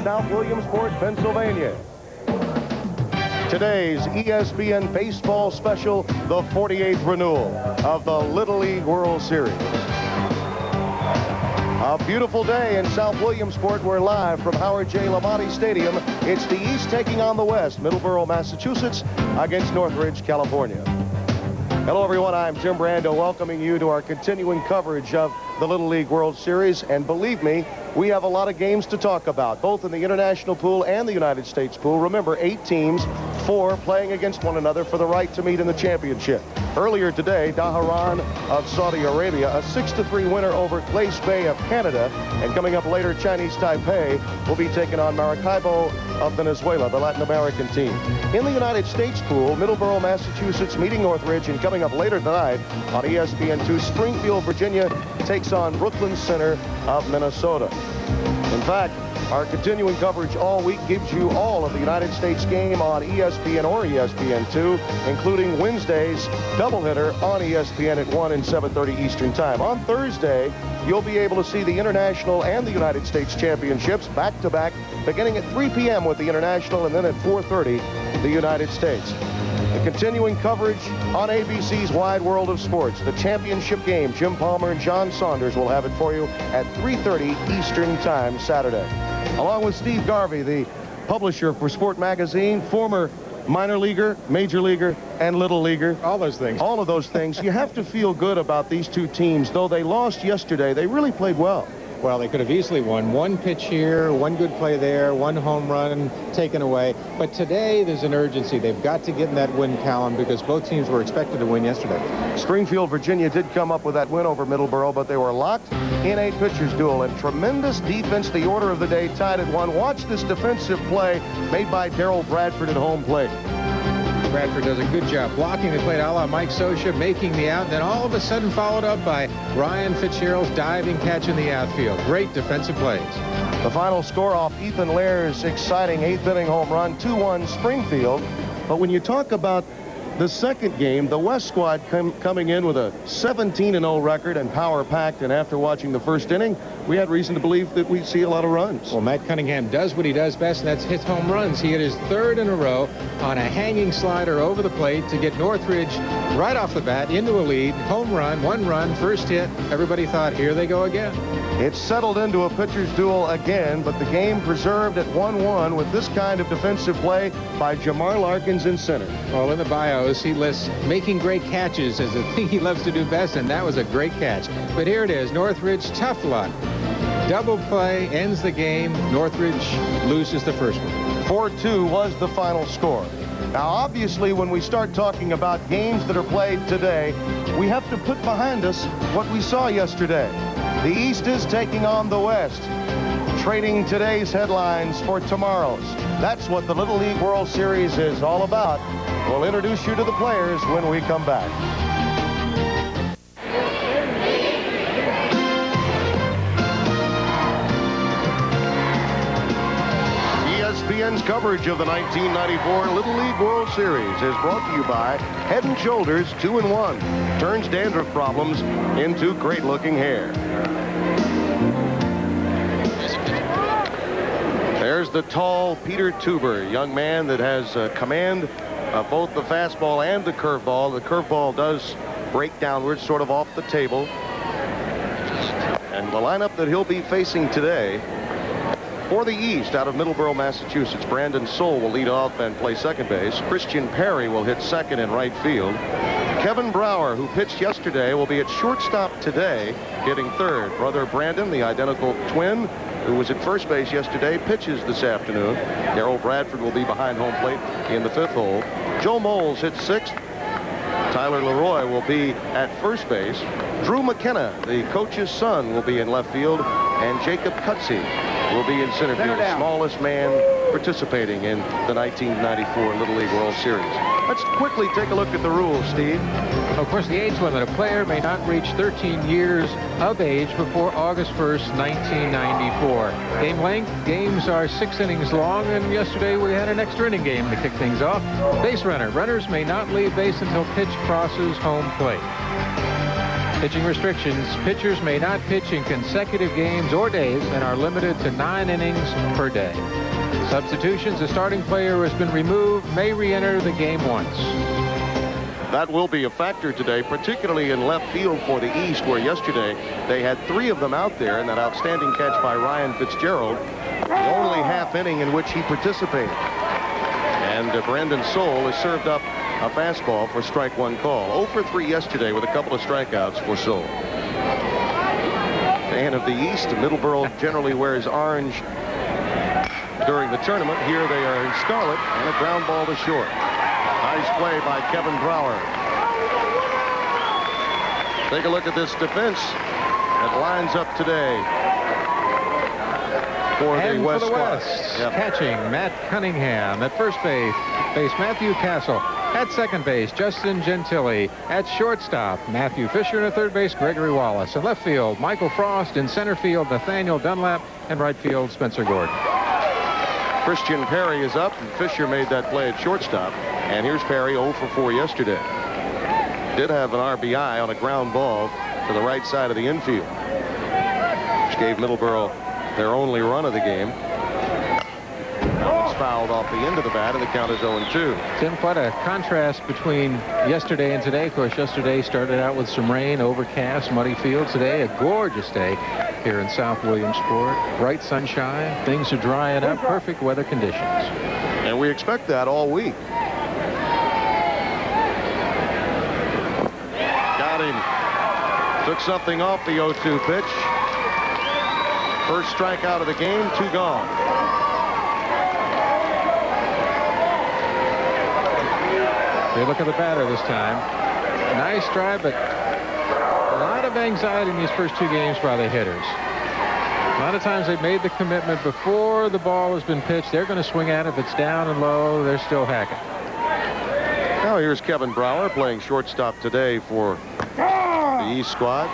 South Williamsport, Pennsylvania. Today's ESPN Baseball Special, the 48th renewal of the Little League World Series. A beautiful day in South Williamsport. We're live from Howard J. Lamonti Stadium. It's the East taking on the West, Middleborough, Massachusetts, against Northridge, California. Hello, everyone. I'm Jim Brando, welcoming you to our continuing coverage of the Little League World Series. And believe me, we have a lot of games to talk about, both in the international pool and the United States pool. Remember, 8 teams, 4 playing against one another for the right to meet in the championship. Earlier today, Dhahran of Saudi Arabia, a 6-3 winner over Glace Bay of Canada. And coming up later, Chinese Taipei will be taking on Maracaibo of Venezuela, the Latin American team. In the United States pool, Middleborough, Massachusetts meeting Northridge, and coming up later tonight on ESPN2, Springfield, Virginia takes on Brooklyn Center of Minnesota. In fact, our continuing coverage all week gives you all of the United States game on ESPN or ESPN2, including Wednesday's doubleheader on ESPN at 1 and 7:30 Eastern Time. On Thursday, you'll be able to see the International and the United States Championships back-to-back, beginning at 3 p.m. with the International and then at 4:30 the United States. The continuing coverage on ABC's Wide World of Sports. The championship game, Jim Palmer and John Saunders will have it for you at 3:30 Eastern Time Saturday. Along with Steve Garvey, the publisher for Sport Magazine, former minor leaguer, major leaguer, and little leaguer. All those things. All of those things. You have to feel good about these two teams. Though they lost yesterday, they really played well. Well, they could have easily won. One pitch here, one good play there, one home run taken away. But today, there's an urgency. They've got to get in that win column because both teams were expected to win yesterday. Springfield, Virginia did come up with that win over Middleborough, but they were locked in a pitcher's duel. And tremendous defense, the order of the day, tied at 1. Watch this defensive play made by Darryl Bradford at home plate. Bradford does a good job blocking the plate a la Mike Scioscia, making the out, and then all of a sudden followed up by Ryan Fitzgerald's diving catch in the outfield. Great defensive plays. The final score off Ethan Lair's exciting 8th inning home run, 2-1 Springfield. But when you talk about the second game, the West squad coming in with a 17-0 record and power-packed, and after watching the first inning, we had reason to believe that we'd see a lot of runs. Well, Matt Cunningham does what he does best, and that's hit home runs. He hit his 3rd in a row on a hanging slider over the plate to get Northridge right off the bat into a lead. Home run, 1 run, first hit. Everybody thought, here they go again. It's settled into a pitcher's duel again, but the game preserved at 1-1 with this kind of defensive play by Jamar Larkins in center. Well, in the bios, he lists making great catches as the thing he loves to do best, and that was a great catch. But here it is, Northridge, tough luck. Double play ends the game. Northridge loses the first one. 4-2 was the final score. Now, obviously, when we start talking about games that are played today, we have to put behind us what we saw yesterday. The East is taking on the West, trading today's headlines for tomorrow's. That's what the Little League World Series is all about. We'll introduce you to the players when we come back. ESPN's coverage of the 1994 Little League World Series is brought to you by Head & Shoulders 2-in-1. Turns dandruff problems into great-looking hair. There's the tall Peter Tuber, young man that has command of both the fastball and the curveball. The curveball does break downwards, sort of off the table. And the lineup that he'll be facing today for the East out of Middleborough, Massachusetts, Brandon Soule will lead off and play second base. Christian Perry will hit second and right field. Kevin Brower, who pitched yesterday, will be at shortstop today, hitting third. Brother Brandon, the identical twin, who was at first base yesterday, pitches this afternoon. Darryl Bradford will be behind home plate in the 5th hole. Joe Moles hits 6th. Tyler Leroy will be at first base. Drew McKenna, the coach's son, will be in left field. And Jacob Cutsey will be in center field, the smallest man participating in the 1994 Little League World Series. Let's quickly take a look at the rules, Steve. Of course, the age limit, a player may not reach 13 years of age before August 1st, 1994. Game length, games are 6 innings long, and yesterday we had an extra inning game to kick things off. Base runner, runners may not leave base until pitch crosses home plate. Pitching restrictions. Pitchers may not pitch in consecutive games or days and are limited to 9 innings per day. Substitutions. A starting player who has been removed may re-enter the game once. That will be a factor today, particularly in left field for the East, where yesterday they had 3 of them out there, and that outstanding catch by Ryan Fitzgerald, the only half inning in which he participated. And Brandon Soule has served up a fastball for strike 1 call. 0 for 3 yesterday with a couple of strikeouts for Soule. Fan of the East, Middleborough generally wears orange during the tournament. Here they are in scarlet, and a ground ball to short. Nice play by Kevin Brower. Take a look at this defense that lines up today for the West squad. Yep. Catching, Matt Cunningham. At first base, Matthew Castle. At second base, Justin Gentili. At shortstop, Matthew Fisher. And at third base, Gregory Wallace. In left field, Michael Frost. In center field, Nathaniel Dunlap. And right field, Spencer Gordon. Christian Perry is up, and Fisher made that play at shortstop. And here's Perry, 0 for 4 yesterday. Did have an RBI on a ground ball to the right side of the infield, which gave Middleborough their only run of the game. Now it's fouled off the end of the bat, and the count is 0-2. Tim, quite a contrast between yesterday and today. Of course, yesterday started out with some rain, overcast, muddy fields. Today, a gorgeous day here in South Williamsport. Bright sunshine. Things are drying up. Perfect weather conditions. And we expect that all week. Got him. Took something off the 0-2 pitch. First strikeout of the game, 2 gone. They look at the batter this time. Nice drive, but a lot of anxiety in these first 2 games by the hitters. A lot of times they've made the commitment before the ball has been pitched. They're going to swing at it. If it's down and low, they're still hacking. Now here's Kevin Brower playing shortstop today for the East squad.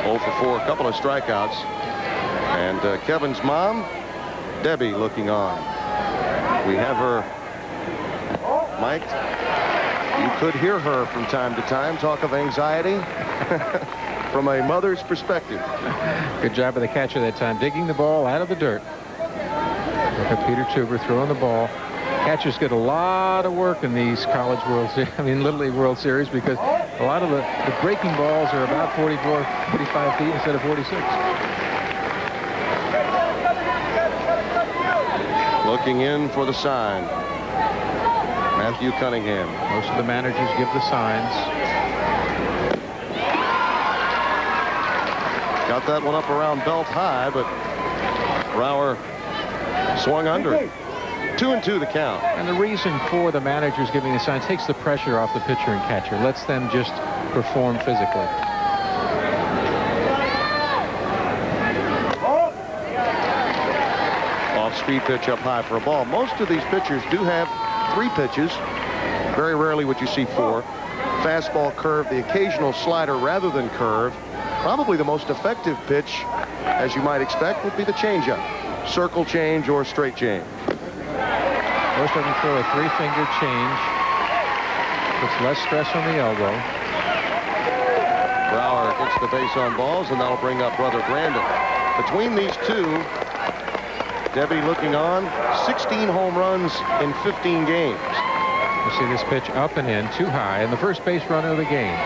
For 4, a couple of strikeouts. And Kevin's mom, Debbie, looking on. We have her mic'd. You could hear her from time to time talk of anxiety from a mother's perspective. Good job of the catcher that time, digging the ball out of the dirt. Look at Peter Tuber throwing the ball. Catchers get a lot of work in these College World Series, Little League World Series, because a lot of the breaking balls are about 45 feet instead of 46. Looking in for the sign. Matthew Cunningham. Most of the managers give the signs. Got that one up around belt high, but Brower swung under it. 2-2 the count. And the reason for the managers giving the sign takes the pressure off the pitcher and catcher. Lets them just perform physically. Off-speed pitch up high for a ball. Most of these pitchers do have 3 pitches. Very rarely would you see 4. Fastball, curve, the occasional slider rather than curve. Probably the most effective pitch, as you might expect, would be the changeup. Circle change or straight change. Most of them throw a 3-finger change. Puts less stress on the elbow. Brower gets the base on balls, and that'll bring up brother Brandon. Between these 2, Debbie looking on, 16 home runs in 15 games. You see this pitch up and in, too high, and the first base runner of the game.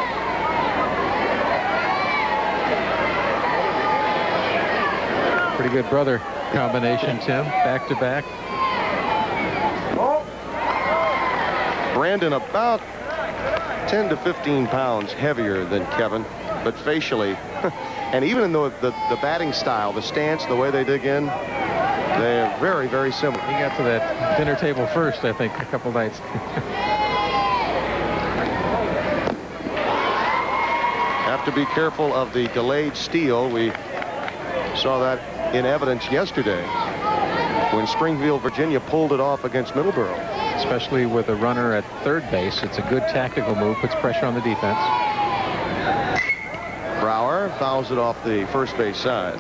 Pretty good brother combination, Tim. Back to back. Brandon about 10 to 15 pounds heavier than Kevin, but facially, and even in the batting style, the stance, the way they dig in, they're very, very similar. He got to that dinner table first, I think, a couple nights. Have to be careful of the delayed steal. We saw that in evidence yesterday when Springfield, Virginia pulled it off against Middleborough. Especially with a runner at third base. It's a good tactical move, puts pressure on the defense. Brower fouls it off the first base side.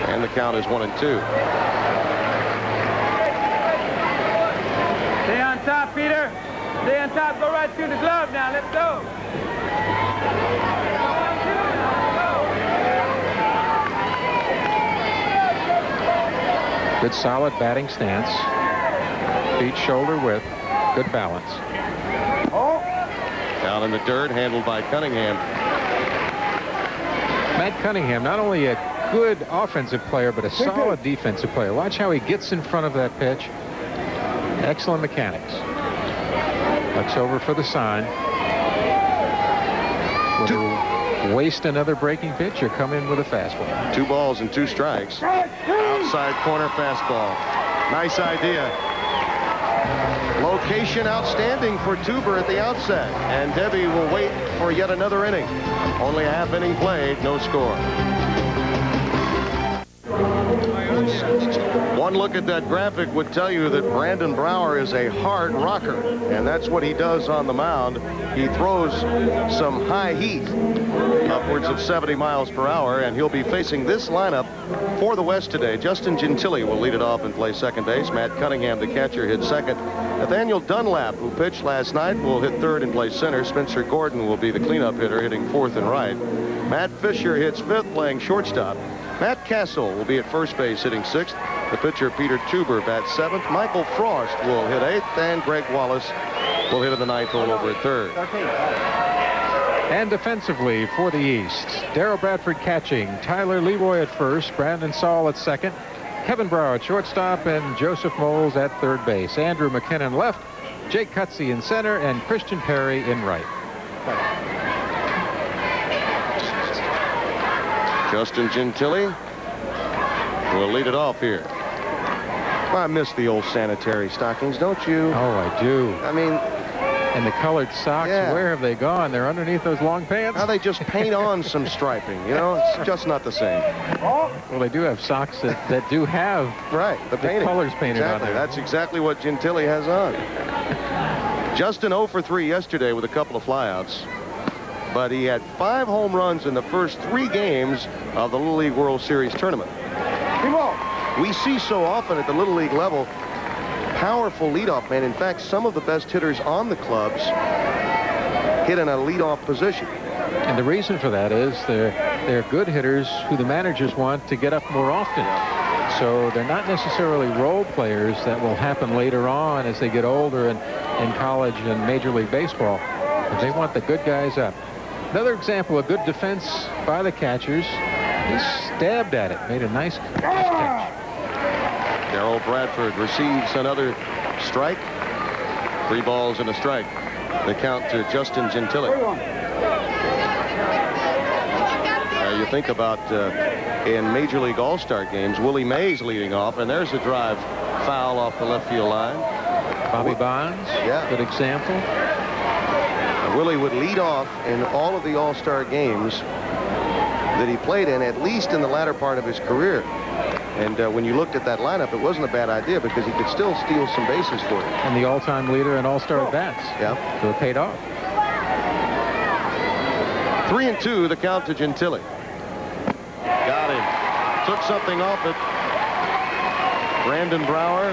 And the count is 1-2. Stay on top, Peter. Stay on top, go right through the glove now. Let's go. Good solid batting stance. Feet shoulder width. Good balance. Down in the dirt, handled by Cunningham. Matt Cunningham, not only a good offensive player, but a solid defensive player. Watch how he gets in front of that pitch. Excellent mechanics. Looks over for the sign. Will he waste another breaking pitch or come in with a fastball? 2 balls and 2 strikes. Outside corner fastball. Nice idea. Location outstanding for Tuber at the outset. And Debbie will wait for yet another inning. Only a half inning played, no score. One look at that graphic would tell you that Brandon Brower is a hard rocker, and that's what he does on the mound. He throws some high heat, upwards of 70 miles per hour, and he'll be facing this lineup for the West today. Justin Gentile will lead it off and play second base. Matt Cunningham, the catcher, hits second. Nathaniel Dunlap, who pitched last night, will hit third and play center. Spencer Gordon will be the cleanup hitter, hitting fourth and right. Matt Fisher hits fifth, playing shortstop. Matt Castle will be at first base, hitting sixth. The pitcher, Peter Tuber, bats seventh. Michael Frost will hit eighth, and Greg Wallace will hit in the ninth hole over at third. And defensively for the East, Darryl Bradford catching, Tyler Leroy at first, Brandon Saul at second, Kevin Brower at shortstop, and Joseph Moles at third base. Andrew McKinnon left, Jake Cutsey in center, and Christian Perry in right. Justin Gentile will lead it off here. I miss the old sanitary stockings, don't you? Oh, I do. I mean, and the colored socks, yeah. Where have they gone? They're underneath those long pants. Now they just paint on some striping, you know? It's just not the same. Well, they do have socks that do have the painting. Colors painted on there. That's exactly what Gentile has on. Justin 0 for 3 yesterday with a couple of flyouts. But he had 5 home runs in the first 3 games of the Little League World Series tournament. We see so often at the Little League level powerful leadoff men. In fact, some of the best hitters on the clubs hit in a leadoff position. And the reason for that is they're good hitters who the managers want to get up more often. So they're not necessarily role players that will happen later on as they get older in college and Major League Baseball. But they want the good guys up. Another example of good defense by the catchers. He stabbed at it, made a nice catch. Darryl Bradford receives another strike. 3 balls and a strike. The count to Justin Gentile. You think about in Major League All-Star games, Willie Mays leading off, and there's a drive foul off the left field line. Bobby Bonds, good example. Willie would lead off in all of the All-Star games that he played in, at least in the latter part of his career. And when you looked at that lineup, it wasn't a bad idea because he could still steal some bases for you. And the all-time leader in All-Star at-bats. Yeah. So it paid off. 3-2, the count to Gentile. Got him. Took something off it. Brandon Brower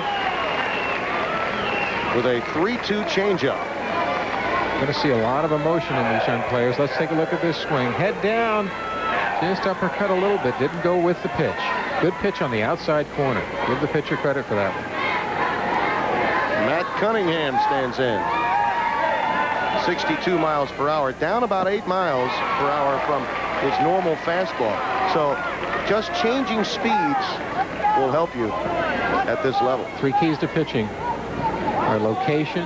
with a 3-2 changeup. Going to see a lot of emotion in these young players. Let's take a look at this swing. Head down. Just uppercut a little bit. Didn't go with the pitch. Good pitch on the outside corner. Give the pitcher credit for that one. Matt Cunningham stands in. 62 miles per hour. Down about 8 miles per hour from his normal fastball. So just changing speeds will help you at this level. 3 keys to pitching are location,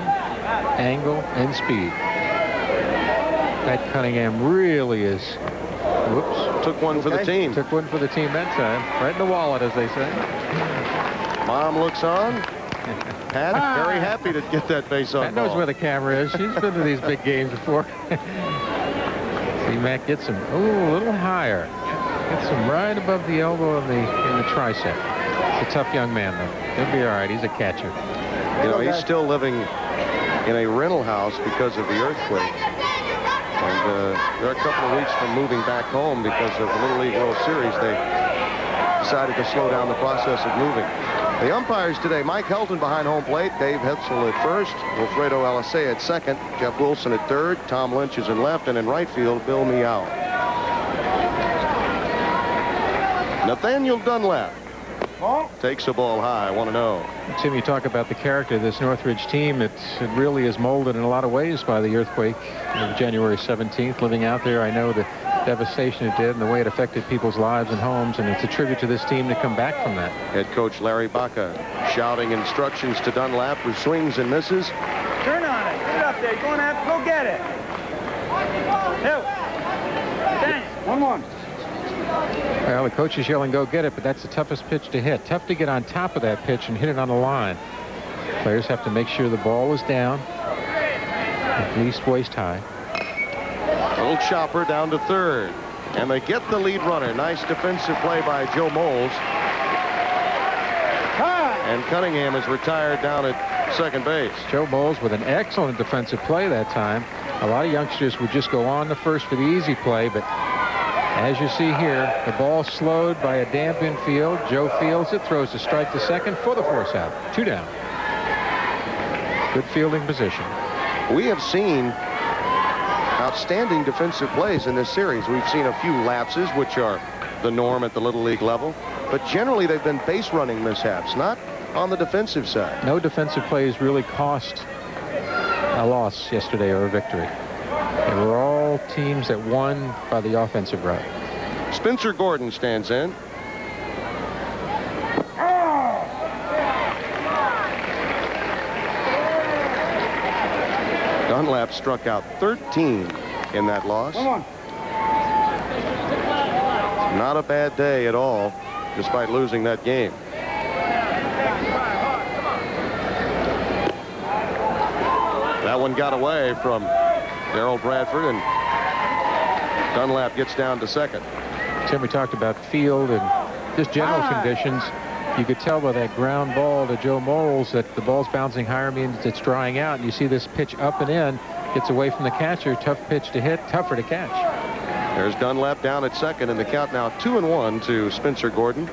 angle, and speed. Matt Cunningham really is. Whoops. Took one for the team. Took one for the team that time. Right in the wallet, as they say. Mom looks on. Pat, very happy to get that base on. Pat knows where the camera is. She's been to these big games before. See, Matt gets him a little higher. Gets him right above the elbow in the tricep. It's a tough young man, though. He'll be all right. He's a catcher. You know, he's still living in a rental house because of the earthquake. And they're a couple of weeks from moving back home because of the Little League World Series. They decided to slow down the process of moving. The umpires today, Mike Helton behind home plate, Dave Hetzel at first, Wilfredo Alisea at second, Jeff Wilson at third, Tom Lynch is in left, and in right field, Bill Meow. Nathaniel Dunlap takes a ball high, 1-0. Tim, you talk about the character of this Northridge team. It really is molded in a lot of ways by the earthquake of January 17th. Living out there, I know the devastation it did and the way it affected people's lives and homes, and it's a tribute to this team to come back from that. Head coach Larry Baca shouting instructions to Dunlap, who swings and misses. Turn on it. Get it up there. You're going to have to go get it. Two. Daniel. 1-1. Well, the coach is yelling, go get it, but that's the toughest pitch to hit. Tough to get on top of that pitch and hit it on the line. Players have to make sure the ball is down, at least waist high. Little chopper down to third. And they get the lead runner. Nice defensive play by Joe Moles. And Cunningham is retired down at second base. Joe Moles with an excellent defensive play that time. A lot of youngsters would just go on to first for the easy play, but as you see here, the ball slowed by a damp infield. Joe fields it, throws a strike to second for the force out. 2 down. Good fielding position. We have seen outstanding defensive plays in this series. We've seen a few lapses, which are the norm at the Little League level, but generally they've been base running mishaps, not on the defensive side. No defensive plays really cost a loss yesterday or a victory. They were all teams that won by the offensive route. Spencer Gordon stands in. Dunlap struck out 13 in that loss. Not a bad day at all, despite losing that game. That one got away from Darryl Bradford, and Dunlap gets down to second. Tim, we talked about field and just general conditions. You could tell by that ground ball to Joe Moles that the ball's bouncing higher, means it's drying out. And you see this pitch up and in, gets away from the catcher. Tough pitch to hit, tougher to catch. There's Dunlap down at second, and the count now 2-1 to Spencer Gordon.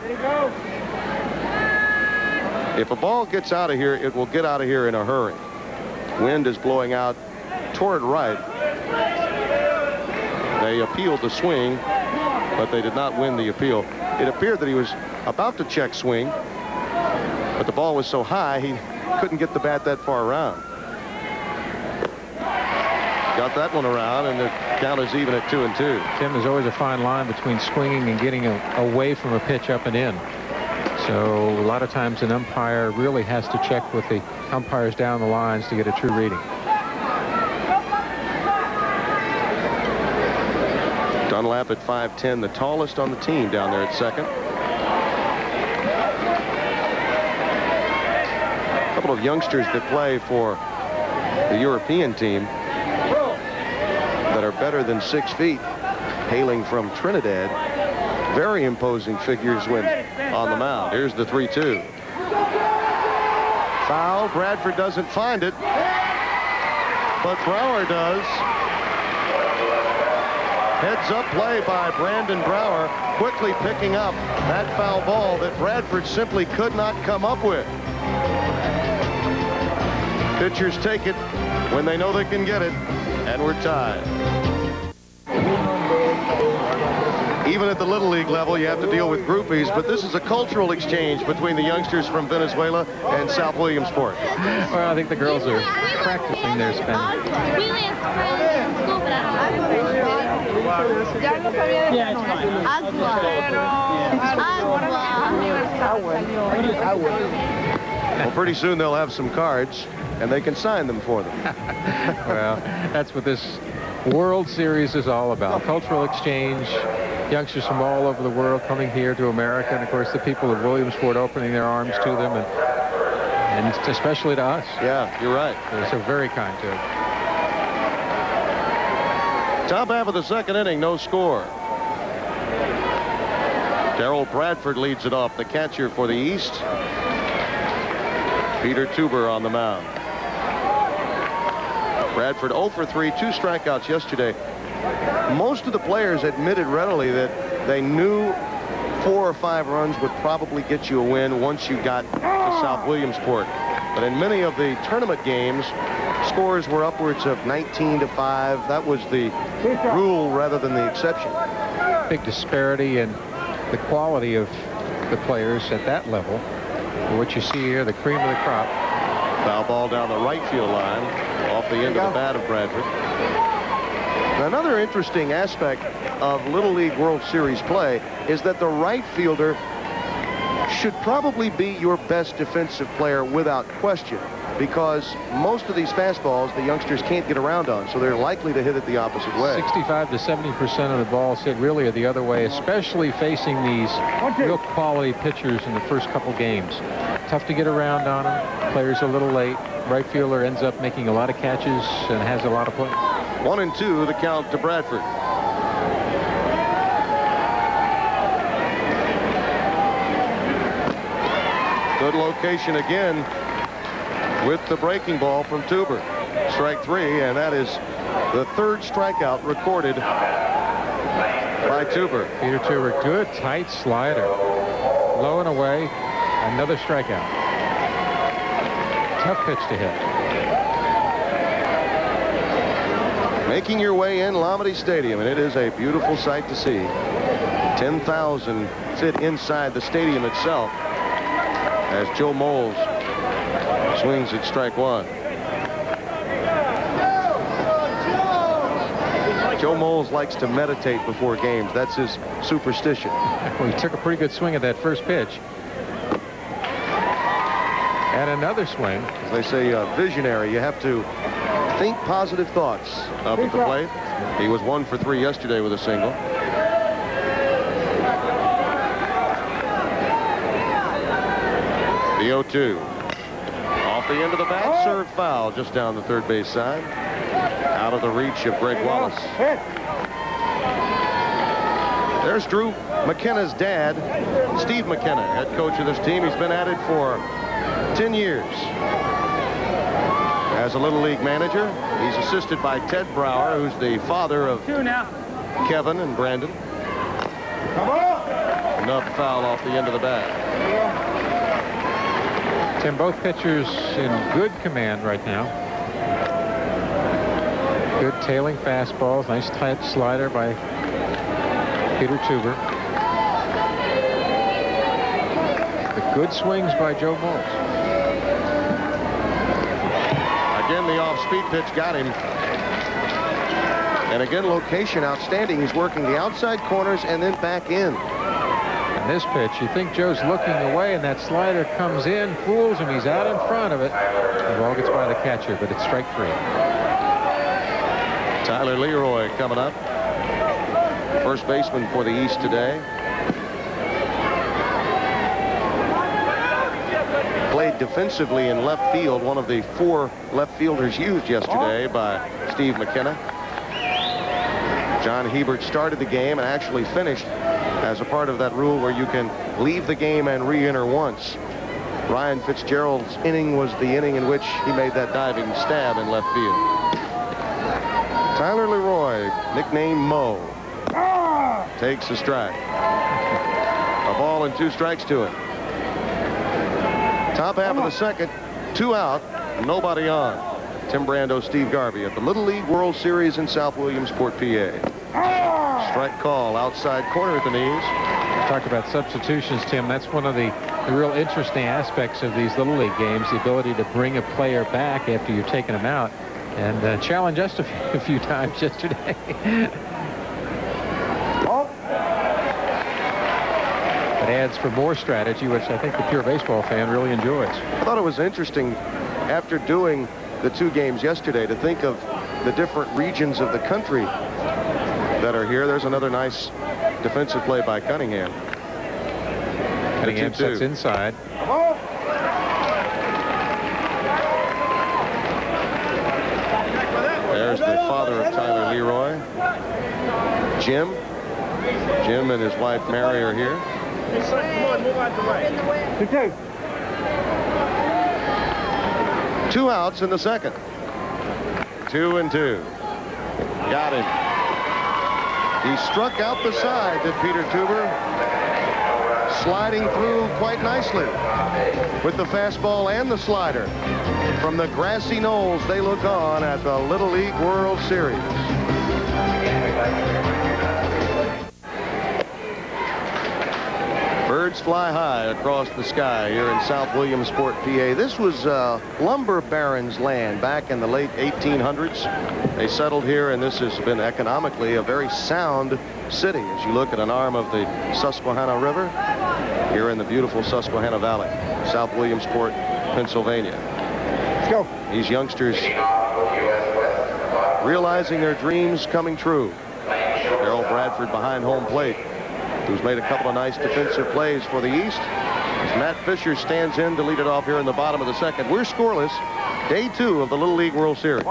If a ball gets out of here, it will get out of here in a hurry. Wind is blowing out toward right. They appealed the swing, but they did not win the appeal. It appeared that he was about to check swing, but the ball was so high he couldn't get the bat that far around. Got that one around, and the count is even at 2-2. Tim, there's always a fine line between swinging and getting away from a pitch up and in. So a lot of times an umpire really has to check with the umpires down the lines to get a true reading. Dunlap at 5'10", the tallest on the team down there at second. A couple of youngsters that play for the European team that are better than 6 feet, hailing from Trinidad. Very imposing figures when on the mound. Here's the 3-2. Foul. Bradford doesn't find it, but Brower does. Heads up play by Brandon Brower, quickly picking up that foul ball that Bradford simply could not come up with. Pitchers take it when they know they can get it, and we're tied. Even at the Little League level, you have to deal with groupies, but this is a cultural exchange between the youngsters from Venezuela and South Williamsport. Well, I think the girls are practicing their Spanish. We went to school, but I Well, pretty soon they'll have some cards, and they can sign them for them. Well, that's what this World Series is all about. Cultural exchange. Youngsters from all over the world coming here to America, and of course the people of Williamsport opening their arms to them, and especially to us. Yeah, you're right. They're so very kind to us. Top half of the second inning, no score. Darryl Bradford leads it off, the catcher for the East. Peter Tuber on the mound. Bradford 0 for 3, 2 strikeouts yesterday. Most of the players admitted readily that they knew 4 or 5 runs would probably get you a win once you got to South Williamsport. But in many of the tournament games, scores were upwards of 19-5. That was the rule rather than the exception. Big disparity in the quality of the players at that level. What you see here, the cream of the crop. Foul ball down the right field line, off the end of the bat of Bradford. Another interesting aspect of Little League World Series play is that the right fielder should probably be your best defensive player without question, because most of these fastballs the youngsters can't get around on, so they're likely to hit it the opposite way. 65 to 70% of the balls hit really are the other way, especially facing these real quality pitchers in the first couple games. Tough to get around on them. Players a little late. Right fielder ends up making a lot of catches and has a lot of play. 1-2 the count to Bradford. Good location again with the breaking ball from Tuber. Strike 3, and that is the 3rd strikeout recorded by Tuber. Peter Tuber, good tight slider. Low and away, another strikeout. Tough pitch to hit. Making your way in Lamade Stadium, and it is a beautiful sight to see. 10,000 fit inside the stadium itself as Joe Moles swings at strike 1. Joe Moles likes to meditate before games. That's his superstition. Well, he took a pretty good swing at that first pitch. And another swing. As they say, visionary. You have to think positive thoughts up at the plate. He was 1 for 3 yesterday with a single. The 0-2. Off the end of the bat, served foul just down the third base side. Out of the reach of Greg Wallace. There's Drew McKenna's dad, Steve McKenna, head coach of this team. He's been at it for 10 years. As a Little League manager, he's assisted by Ted Brower, who's the father of Kevin and Brandon. Another foul off the end of the bat. Tim, both pitchers in good command right now. Good tailing fastballs. Nice tight slider by Peter Tuber. The good swings by Joe Moles. Again, the off-speed pitch got him. And again, location outstanding. He's working the outside corners and then back in. And this pitch, you think Joe's looking away, and that slider comes in, fools him. He's out in front of it. The ball gets by the catcher, but it's strike 3. Tyler Leroy coming up. First baseman for the East today. Played defensively in left field, one of the 4 left fielders used yesterday by Steve McKenna. John Hebert started the game and actually finished as a part of that rule where you can leave the game and re-enter once. Ryan Fitzgerald's inning was the inning in which he made that diving stab in left field. Tyler Leroy, nicknamed Mo, takes a strike. A ball and 2 strikes to him. Top half of the second, 2 out, nobody on. Tim Brando, Steve Garvey at the Little League World Series in South Williamsport, PA. Strike call, outside corner at the knees. Talked about substitutions, Tim. That's one of the real interesting aspects of these Little League games, the ability to bring a player back after you've taken him out, and challenge us a few times yesterday. It adds for more strategy, which I think the pure baseball fan really enjoys. I thought it was interesting, after doing the 2 games yesterday, to think of the different regions of the country that are here. There's another nice defensive play by Cunningham. Cunningham sets inside. There's the father of Tyler Leroy, Jim. Jim and his wife Mary are here. Come on, move out the way. 2 outs in the second. 2-2. Got him. He struck out the side, did Peter Tuber. sliding through quite nicely with the fastball and the slider. From the grassy knolls, they look on at the Little League World Series. Birds fly high across the sky here in South Williamsport, PA. This was lumber barons' land back in the late 1800s. They settled here, and this has been economically a very sound city as you look at an arm of the Susquehanna River here in the beautiful Susquehanna Valley, South Williamsport, Pennsylvania. Let's go. These youngsters realizing their dreams coming true. Darrell Bradford behind home plate, who's made a couple of nice defensive plays for the East. As Matt Fisher stands in to lead it off here in the bottom of the second. We're scoreless. Day 2 of the Little League World Series.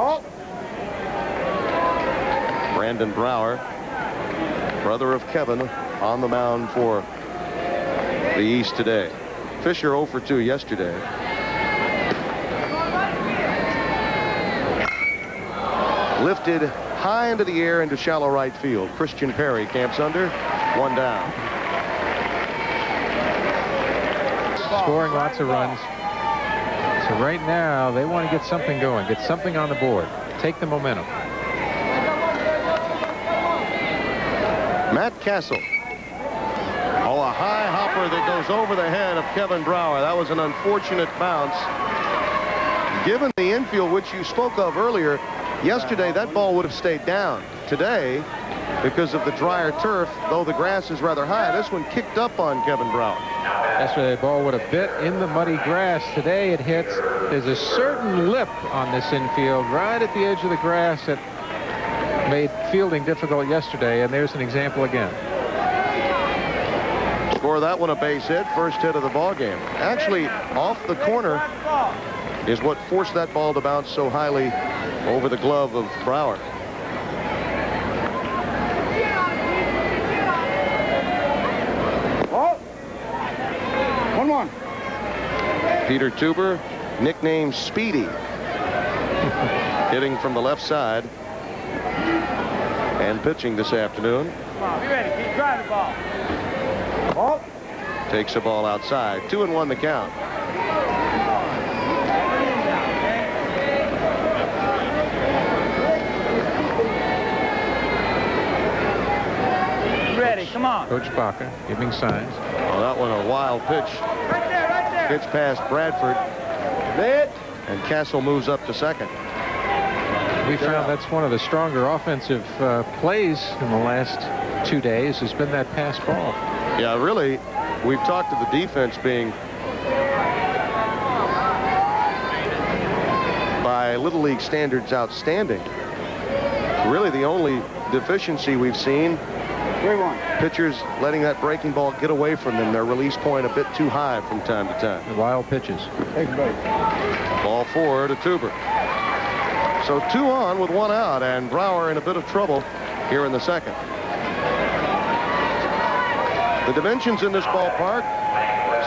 Brandon Brower, brother of Kevin, on the mound for the East today. Fisher 0 for 2 yesterday. Lifted high into the air into shallow right field. Christian Perry camps under. 1 down. Scoring lots of runs. So right now they want to get something going, get something on the board, take the momentum. Matt Castle. Oh, a high hopper that goes over the head of Kevin Brower. That was an unfortunate bounce. Given the infield, which you spoke of earlier, yesterday that ball would have stayed down. Today, because of the drier turf, though the grass is rather high, this one kicked up on Kevin Brower. Yesterday the ball would have bit in the muddy grass. Today it hits. There's a certain lip on this infield right at the edge of the grass that made fielding difficult yesterday, and there's an example again. Score that one a base hit, first hit of the ball game. Actually, off the corner is what forced that ball to bounce so highly over the glove of Brower. Oh. 1-1. Peter Tuber, nicknamed Speedy, hitting from the left side and pitching this afternoon. Come on, be ready. Keep driving the ball. Ball. Takes the ball outside. 2-1 the count. Ready. Come on. Coach Baca giving signs. Oh, that one a wild pitch. Right there. Right there. Pitch past Bradford. And Castle moves up to second. We found that's one of the stronger offensive plays in the last 2 days has been that pass ball. Yeah, really, we've talked of the defense being, by Little League standards, outstanding. Really the only deficiency we've seen, 3-1. pitchers letting that breaking ball get away from them, their release point a bit too high from time to time. The wild pitches. Thanks, buddy. Ball 4 to Tuber. So 2 on with 1 out, and Brower in a bit of trouble here in the second. The dimensions in this ballpark,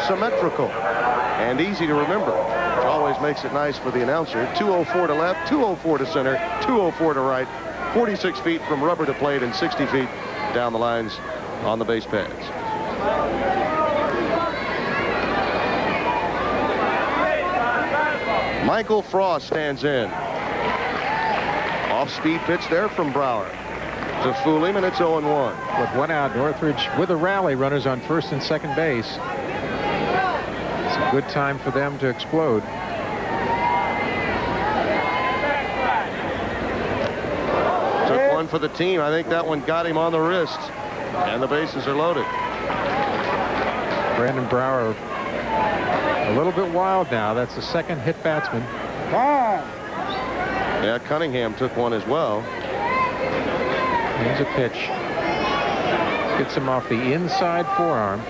symmetrical and easy to remember, which always makes it nice for the announcer. 204 to left, 204 to center, 204 to right, 46 feet from rubber to plate, and 60 feet down the lines on the base pads. Michael Frost stands in. Off-speed pitch there from Brower to fool him, and it's 0-1. With 1 out, Northridge with a rally, runners on first and second base. It's a good time for them to explode. Took one for the team. I think that one got him on the wrist, and the bases are loaded. Brandon Brower a little bit wild now. That's the second hit batsman. Yeah, Cunningham took one as well. Here's a pitch. Gets him off the inside forearm.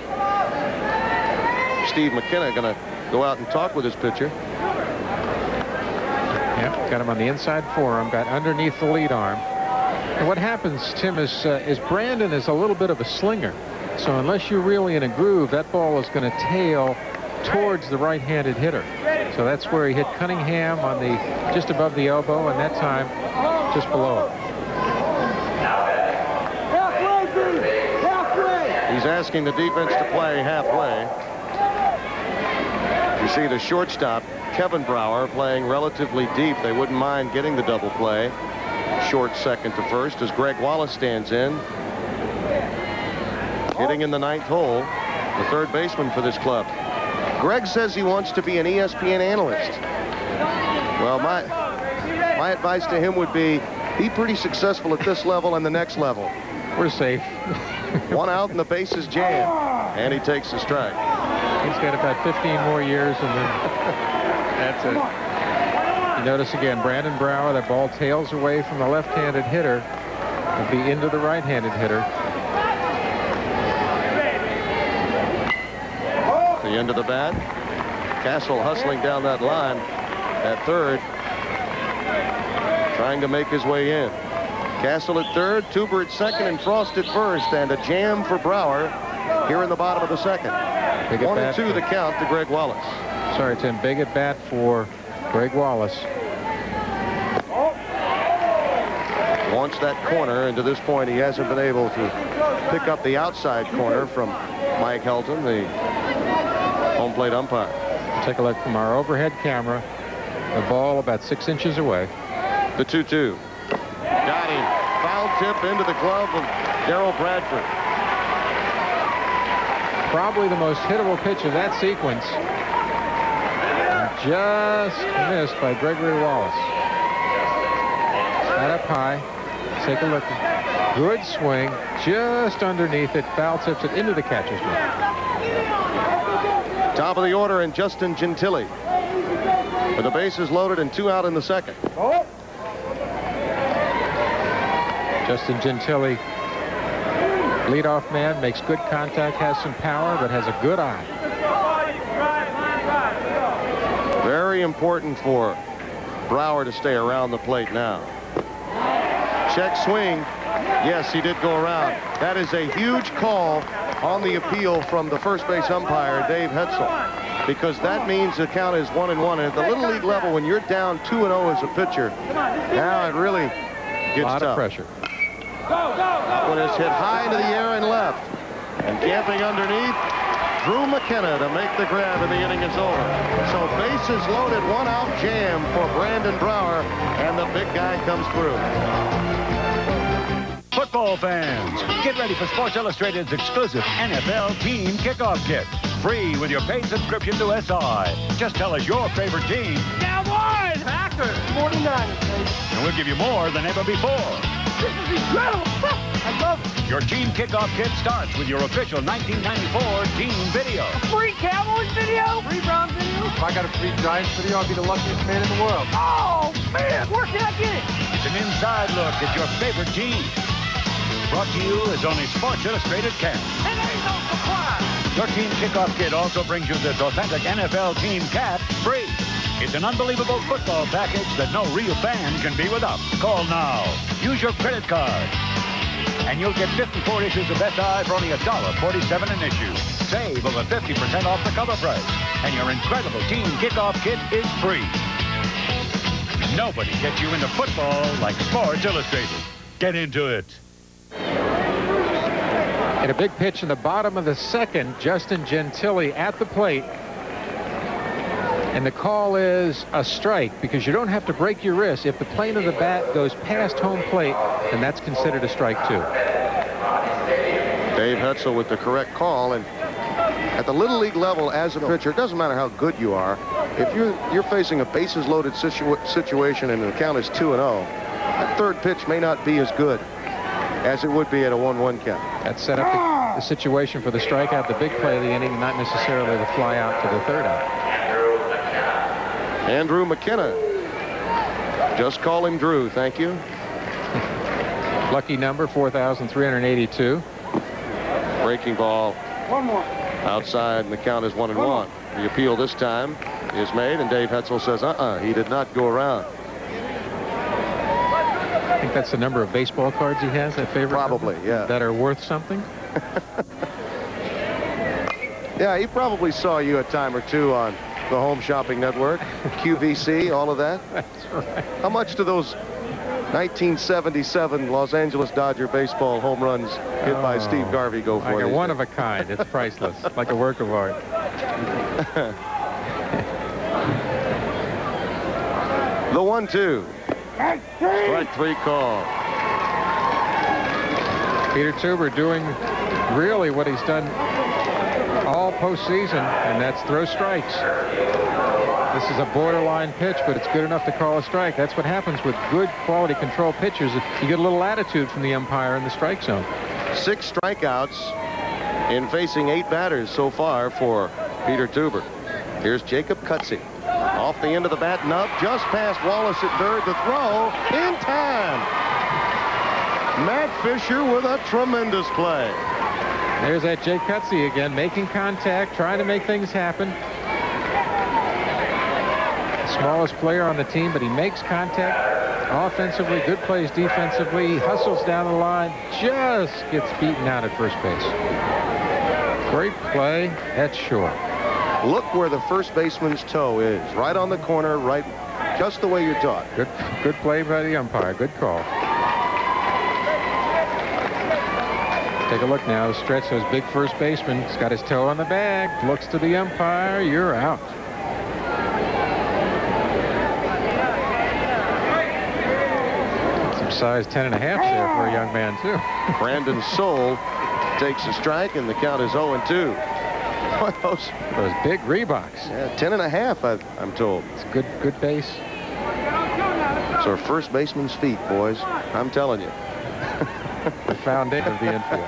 Steve McKenna going to go out and talk with his pitcher. Yep, got him on the inside forearm, got underneath the lead arm. And what happens, Tim, is Brandon is a little bit of a slinger. So unless you're really in a groove, that ball is going to tail towards the right-handed hitter. So that's where he hit Cunningham on the just above the elbow, and that time just below it. He's asking the defense to play halfway. You see the shortstop, Kevin Brower, playing relatively deep. They wouldn't mind getting the double play. Short second to first as Greg Wallace stands in. Hitting in the 9th hole, the third baseman for this club. Greg says he wants to be an ESPN analyst. Well, my advice to him would be pretty successful at this level and the next level. We're safe. 1 out and the bases jam. And he takes the strike. He's got about 15 more years, and then that's it. You notice again, Brandon Brower, that ball tails away from the left-handed hitter. Will be into the right-handed hitter. The end of the bat. Castle hustling down that line at third, trying to make his way in. Castle at third, Tuber at second, and Frost at first, and a jam for Brower here in the bottom of the second. 1-2 the count to Greg Wallace. Sorry, Tim. Big at bat for Greg Wallace. Wants that corner, and to this point he hasn't been able to pick up the outside corner from Mike Helton, the home plate umpire. Take a look from our overhead camera. The ball about 6 inches away. The 2-2. Got him. Foul tip into the glove of Darryl Bradford. Probably the most hittable pitch of that sequence. Just missed by Gregory Wallace. Sat up high. Take a look. Good swing. Just underneath it. Foul tips it into the catcher's mitt. Top of the order, and Justin Gentile. With the bases loaded and 2 out in the second. Justin Gentile, leadoff man, makes good contact, has some power, but has a good eye. Very important for Brower to stay around the plate now. Check swing. Yes, he did go around. That is a huge call on the appeal from the first base umpire, Dave Hetzel, because that means the count is 1-1. And at the Little League level, when you're down 2-0 as a pitcher, now it really gets a lot tough. of pressure. When it's hit high into the air and left. And camping underneath, Drew McKenna to make the grab, and the inning is over. So bases loaded, 1 out jam for Brandon Brower, and the big guy comes through. Football fans, get ready for Sports Illustrated's exclusive NFL Team Kickoff Kit. Free with your paid subscription to SI. Just tell us your favorite team. Cowboys! Packers! 49ers. And we'll give you more than ever before. This is incredible! I love it! Your Team Kickoff Kit starts with your official 1994 team video. Free Cowboys video? Free Browns video? If I got a free Giants video, I'll be the luckiest man in the world. Oh, man! Where can I get it? It's an inside look at your favorite team. Brought to you as only Sports Illustrated can. And ain't no surprise! Your Team Kickoff Kit also brings you this authentic NFL team cap free. It's an unbelievable football package that no real fan can be without. Call now. Use your credit card. And you'll get 54 issues of SI for only $1.47 an issue. Save over 50% off the cover price. And your incredible Team Kickoff Kit is free. Nobody gets you into football like Sports Illustrated. Get into it. And a big pitch in the bottom of the second. Justin Gentile at the plate. And the call is a strike, because you don't have to break your wrist. If the plane of the bat goes past home plate, then that's considered a strike too. Dave Hetzel with the correct call. And at the Little League level, as a pitcher, it doesn't matter how good you are. If you're facing a bases loaded situation and the count is 2-0, that third pitch may not be as good as it would be at a 1-1 count. That set up the situation for the strikeout, the big play of the inning, not necessarily the fly out to the third out. Andrew McKenna. Just call him Drew, thank you. Lucky number, 4,382. Breaking ball. One more. Outside, and the count is 1-1. The appeal this time is made, and Dave Hetzel says, he did not go around. I think that's the number of baseball cards he has, that favorite Probably, number, yeah. that are worth something. Yeah, he probably saw you a time or two on the Home Shopping Network, QVC, all of that. That's right. How much do those 1977 Los Angeles Dodger baseball home runs hit by Steve Garvey go for Like a these one days. of a kind. It's priceless. Like a work of art. The 1-2. Strike 3 call. Peter Tuber doing really what he's done all postseason, and that's throw strikes. This is a borderline pitch, but it's good enough to call a strike. That's what happens with good quality control pitchers. You get a little attitude from the umpire in the strike zone. 6 strikeouts in facing 8 batters so far for Peter Tuber. Here's Jacob Cutsie. Off the end of the bat, nub, just past Wallace at third. The throw in time. Matt Fisher with a tremendous play. There's that Jay Cutsie again, making contact, trying to make things happen. Smallest player on the team, but he makes contact offensively, good plays defensively. He hustles down the line, just gets beaten out at first base. Great play. That's short. Look where the first baseman's toe is. Right on the corner, right, just the way you're taught. Good play by the umpire. Good call. Take a look now. Stretch those big first baseman. He's got his toe on the bag. Looks to the umpire. You're out. Some size 10.5 there for a young man, too. Brandon Soule takes a strike, and the count is 0-2. Those big Reeboks. Yeah, 10.5, I'm told. It's good base. So first baseman's feet, boys. I'm telling you. The foundation of the infield.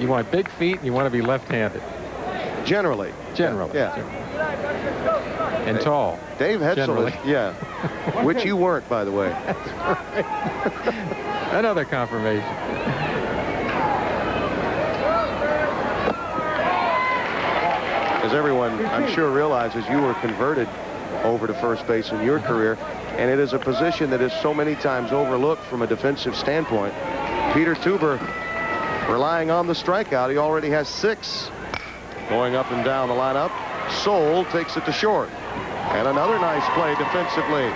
You want big feet and you want to be left-handed. Generally. Yeah. And tall. Dave Hetzel Generally. Which you weren't, by the way. Another confirmation. As everyone, I'm sure, realizes, you were converted over to first base in your career, and it is a position that is so many times overlooked from a defensive standpoint. Peter Tuber relying on the strikeout. He already has 6 going up and down the lineup. Soule takes it to short, and another nice play defensively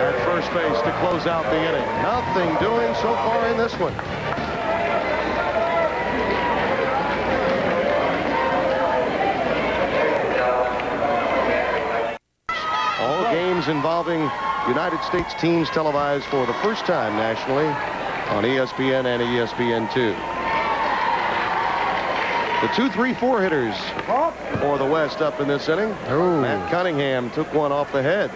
at first base to close out the inning. Nothing doing so far in this one. All games involving United States teams televised for the first time nationally on ESPN and ESPN2. The 2-3-4 hitters for the West up in this inning. Oh. Matt Cunningham took one off the head.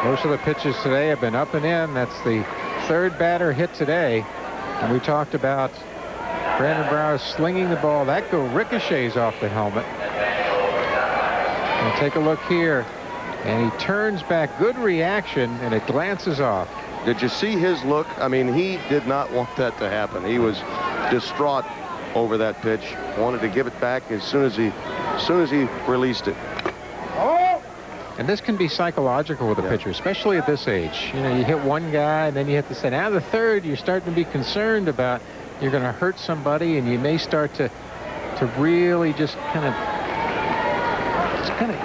Most of the pitches today have been up and in. That's the 3rd batter hit today. And we talked about Brandon Brower slinging the ball. That ricochets off the helmet. And take a look here. And he turns back. Good reaction, and it glances off. Did you see his look? I mean, he did not want that to happen. He was distraught over that pitch. Wanted to give it back as soon as he released it. And this can be psychological with a pitcher, especially at this age. You know, you hit one guy, and then you hit the second. Now the third, you're starting to be concerned about you're going to hurt somebody, and you may start to really just kind of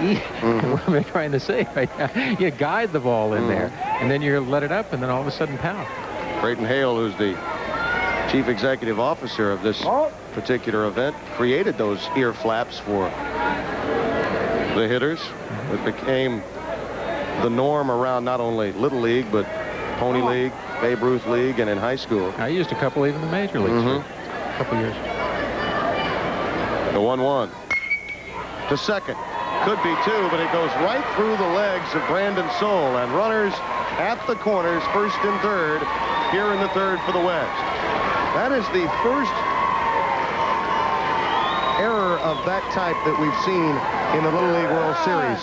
eat. What am I trying to say right now? You guide the ball in there, and then you let it up, and then all of a sudden, pow. Creighton Hale, who's the chief executive officer of this particular event, created those ear flaps for the hitters. It became the norm around not only Little League, but Pony League, Babe Ruth League, and in high school. I used a couple even in the major leagues for a couple years. The 1-1 to second. Could be 2, but it goes right through the legs of Brandon Soule, and runners at the corners, first and third, here in the 3rd for the West. That is the first error of that type that we've seen in the Little League World Series.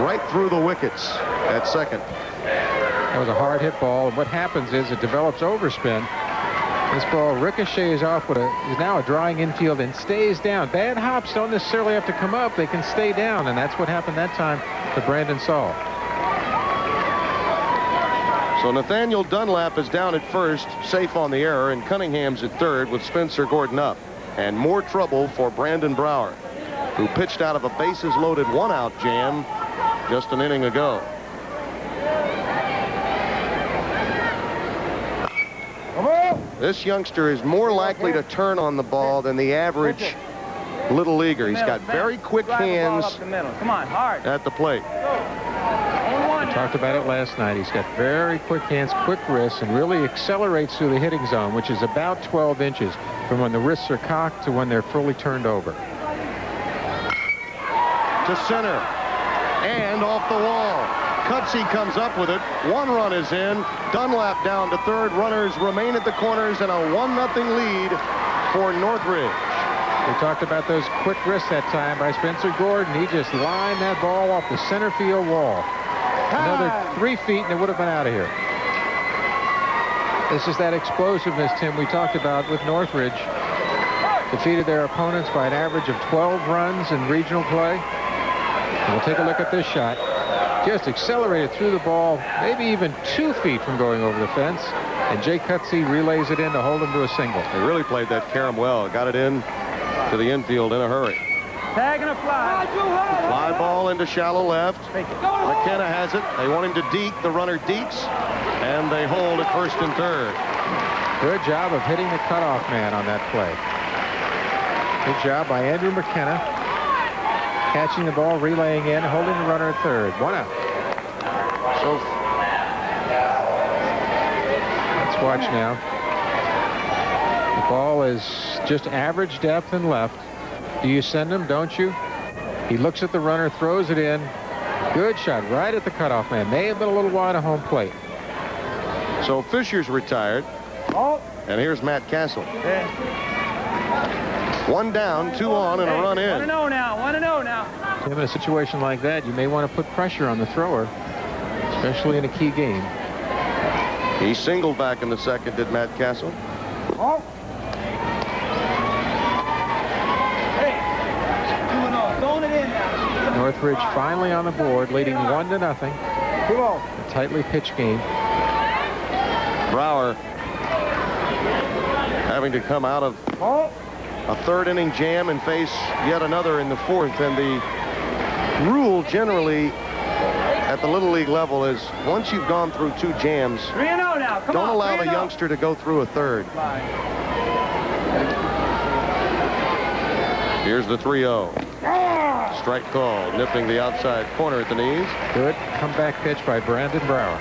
Right through the wickets at second. That was a hard hit ball, and what happens is it develops overspin. This ball ricochets off with is now a drying infield and stays down. Bad hops don't necessarily have to come up. They can stay down, and that's what happened that time to Brandon Soule. So Nathaniel Dunlap is down at first, safe on the error, and Cunningham's at third with Spencer Gordon up. And more trouble for Brandon Brower, who pitched out of a bases-loaded 1-out jam just an inning ago. This youngster is more likely to turn on the ball than the average little leaguer. He's got very quick hands Come on, hard. at the plate. We talked about it last night. He's got very quick hands, quick wrists, and really accelerates through the hitting zone, which is about 12 inches from when the wrists are cocked to when they're fully turned over. To center and off the wall. Cutsey comes up with it. 1 run is in. Dunlap down to third. Runners remain at the corners, and a 1-0 lead for Northridge. We talked about those quick wrists that time by Spencer Gordon. He just lined that ball off the center field wall. Another 3 feet, and it would have been out of here. This is that explosiveness, Tim, we talked about with Northridge. Defeated their opponents by an average of 12 runs in regional play. And we'll take a look at this shot. Just accelerated through the ball, maybe even 2 feet from going over the fence. And Jay Cutsey relays it in to hold him to a single. They really played that carom well. Got it in to the infield in a hurry. Tagging a fly. Fly ball into shallow left. McKenna has it. They want him to deke. The runner dekes. And they hold at first and third. Good job of hitting the cutoff man on that play. Good job by Andrew McKenna. Catching the ball, relaying in, holding the runner at third. 1 out. So let's watch now. The ball is just average depth and left. Do you send him? Don't you? He looks at the runner, throws it in. Good shot right at the cutoff man. May have been a little wide of home plate. So Fisher's retired. And here's Matt Castle. 1 down, 2 on, and a run in. 1-0 now. 1-0 now. In a situation like that, you may want to put pressure on the thrower, especially in a key game. He singled back in the second, did Matt Castle. Hey, 2-0. Throwing it in now. Northridge finally on the board, leading 1-0. A tightly pitched game. Brower having to come out of a 3rd inning jam and face yet another in the 4th. And the rule generally at the Little League level is once you've gone through 2 jams, 3-0 now. Come don't on, allow the 3-0. youngster to go through a 3rd. Here's the 3-0. Strike call, nipping the outside corner at the knees. Good comeback pitch by Brandon Brower.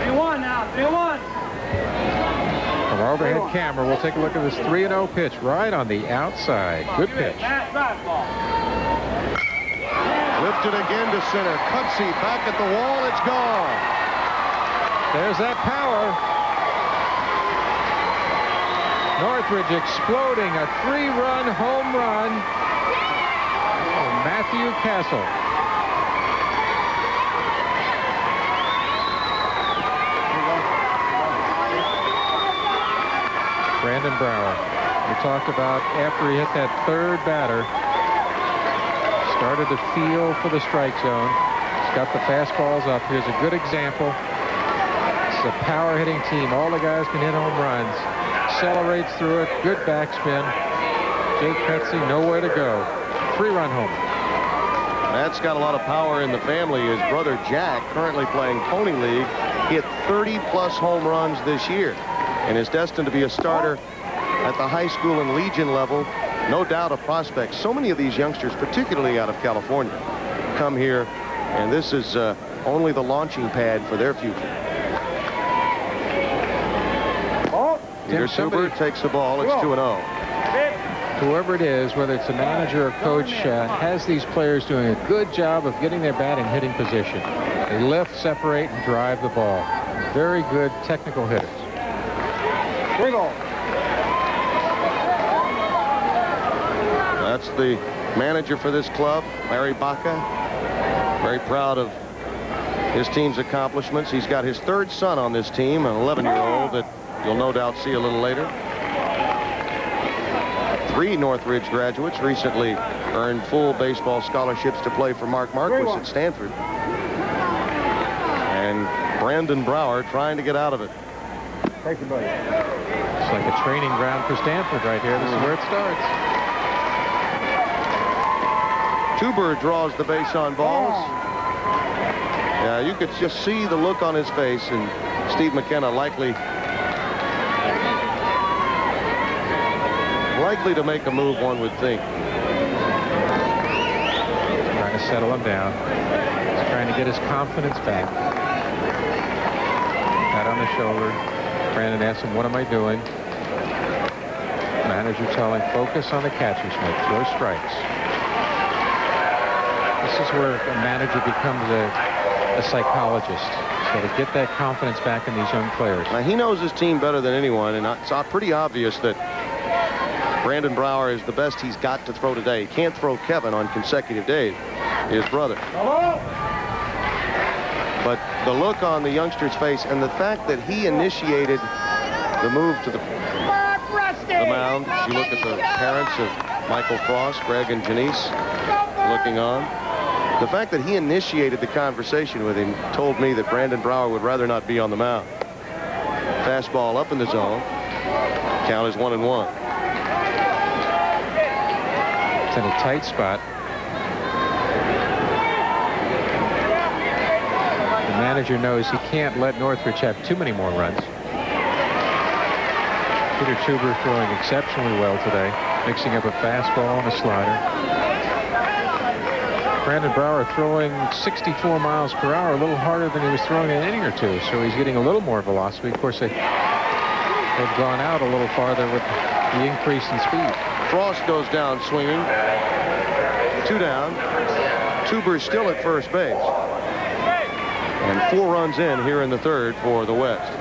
3-1 now. 3-1. From our overhead camera, we'll take a look at this 3-0 pitch right on the outside. Good pitch. Lifted again to center. Cutsey back at the wall. It's gone. There's that power. Northridge exploding a 3-run home run. Oh, Matthew Castle. Brandon Brower. We talked about after he hit that 3rd batter, started to feel for the strike zone. He's got the fastballs up. Here's a good example. It's a power hitting team. All the guys can hit home runs. Accelerates through it. Good backspin. Jay Cutsey nowhere to go. 3-run homer. Matt's got a lot of power in the family. His brother Jack, currently playing Pony League, hit 30+ home runs this year and is destined to be a starter at the high school and Legion level. No doubt a prospect. So many of these youngsters, particularly out of California, come here, and this is only the launching pad for their future. Peter Suber takes the ball. It's 2-0. Whoever it is, whether it's a manager or coach, has these players doing a good job of getting their bat in hitting position. They lift, separate, and drive the ball. Very good technical hitters. That's the manager for this club, Larry Baca. Very proud of his team's accomplishments. He's got his 3rd son on this team, an 11-year-old that you'll no doubt see a little later. 3 Northridge graduates recently earned full baseball scholarships to play for Mark Marquis at Stanford. And Brandon Brower trying to get out of it. It's like a training ground for Stanford right here. This is where it starts. Tuber draws the base on balls. Yeah, you could just see the look on his face, and Steve McKenna likely to make a move, one would think. Trying to settle him down. He's trying to get his confidence back. Pat on the shoulder. Brandon asks him, what am I doing? Manager telling, focus on the catcher, Smith. Throw strikes. This is where a manager becomes a psychologist. So to get that confidence back in these young players. Now, he knows his team better than anyone, and it's pretty obvious that Brandon Brower is the best he's got to throw today. He can't throw Kevin on consecutive days, his brother. But the look on the youngster's face and the fact that he initiated the move to the mound. You look at the parents of Michael Frost, Greg and Janice looking on. The fact that he initiated the conversation with him told me that Brandon Brower would rather not be on the mound. Fastball up in the zone. Count is 1-1. It's in a tight spot. The manager knows he can't let Northridge have too many more runs. Peter Tuber throwing exceptionally well today, mixing up a fastball and a slider. Brandon Brower throwing 64 miles per hour, a little harder than he was throwing an inning or two, so he's getting a little more velocity. Of course, they've gone out a little farther with the increase in speed. Frost goes down swinging. 2 down. Tuber still at first base. And 4 runs in here in the third for the West.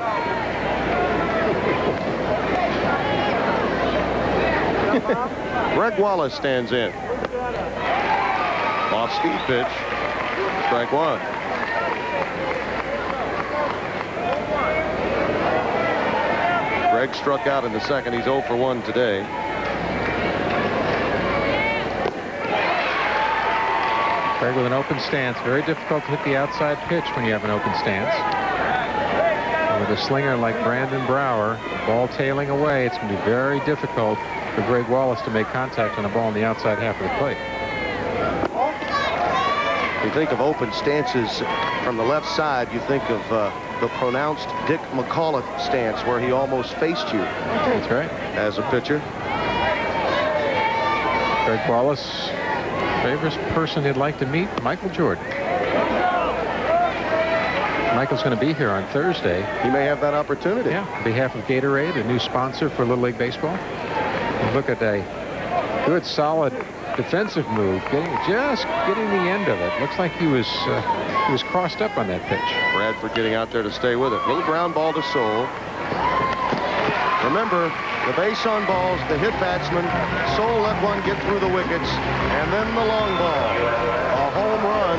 Greg Wallace stands in. Off-speed pitch. Strike 1. Greg struck out in the second. He's 0 for 1 today. Greg with an open stance. Very difficult to hit the outside pitch when you have an open stance. And with a slinger like Brandon Brower, ball tailing away, it's going to be very difficult for Greg Wallace to make contact on a ball on the outside half of the plate. You think of open stances from the left side, you think of the pronounced Dick McAuliffe stance where he almost faced you. That's right. As a pitcher. Greg Wallace, favorite person he'd like to meet, Michael Jordan. Michael's going to be here on Thursday. He may have that opportunity. Yeah, on behalf of Gatorade, a new sponsor for Little League Baseball. And look at a good, solid defensive move, just getting the end of it. Looks like he was crossed up on that pitch. Bradford getting out there to stay with it. Little ground ball to Soule. Remember, the base on balls, the hit batsman. Soule let one get through the wickets, and then the long ball. A home run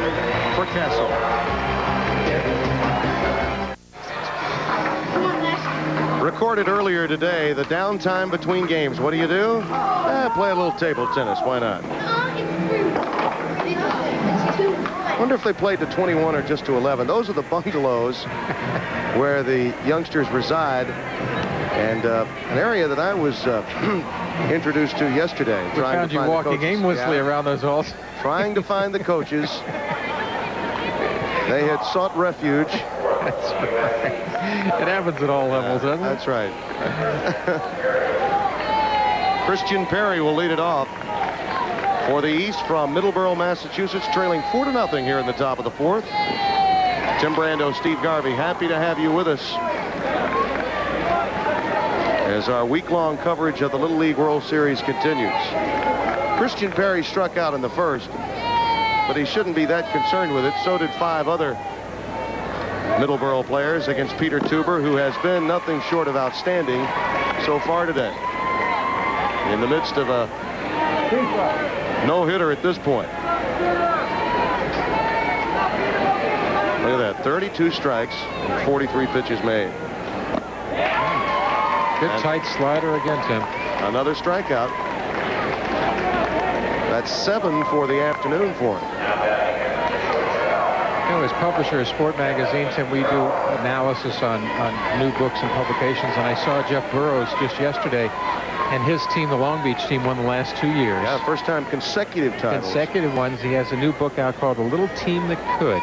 for Kessel. Recorded earlier today, the downtime between games. What do you do? Play a little table tennis. Why not? Wonder if they played to 21 or just to 11. Those are the bungalows where the youngsters reside, and an area that I was introduced to yesterday. We found you walking aimlessly around those halls. Trying to find the coaches. They had sought refuge. That's right. It happens at all levels, doesn't it? That's right. Christian Perry will lead it off for the East from Middleborough, Massachusetts, trailing 4-0 here in the top of the 4th. Tim Brando, Steve Garvey, happy to have you with us as our week-long coverage of the Little League World Series continues. Christian Perry struck out in the first, but he shouldn't be that concerned with it. So did 5 other Middleborough players against Peter Tuber, who has been nothing short of outstanding so far today. In the midst of a no-hitter at this point. Look at that, 32 strikes, 43 pitches made. Good tight slider again, Tim. Another strikeout. That's 7 for the afternoon for him. You know, as publisher of Sport Magazine, Tim, we do analysis on new books and publications, and I saw Jeff Burrows just yesterday And his team, the Long Beach team, won the last 2 years. Yeah, first time consecutive titles. Consecutive ones. He has a new book out called The Little Team That Could.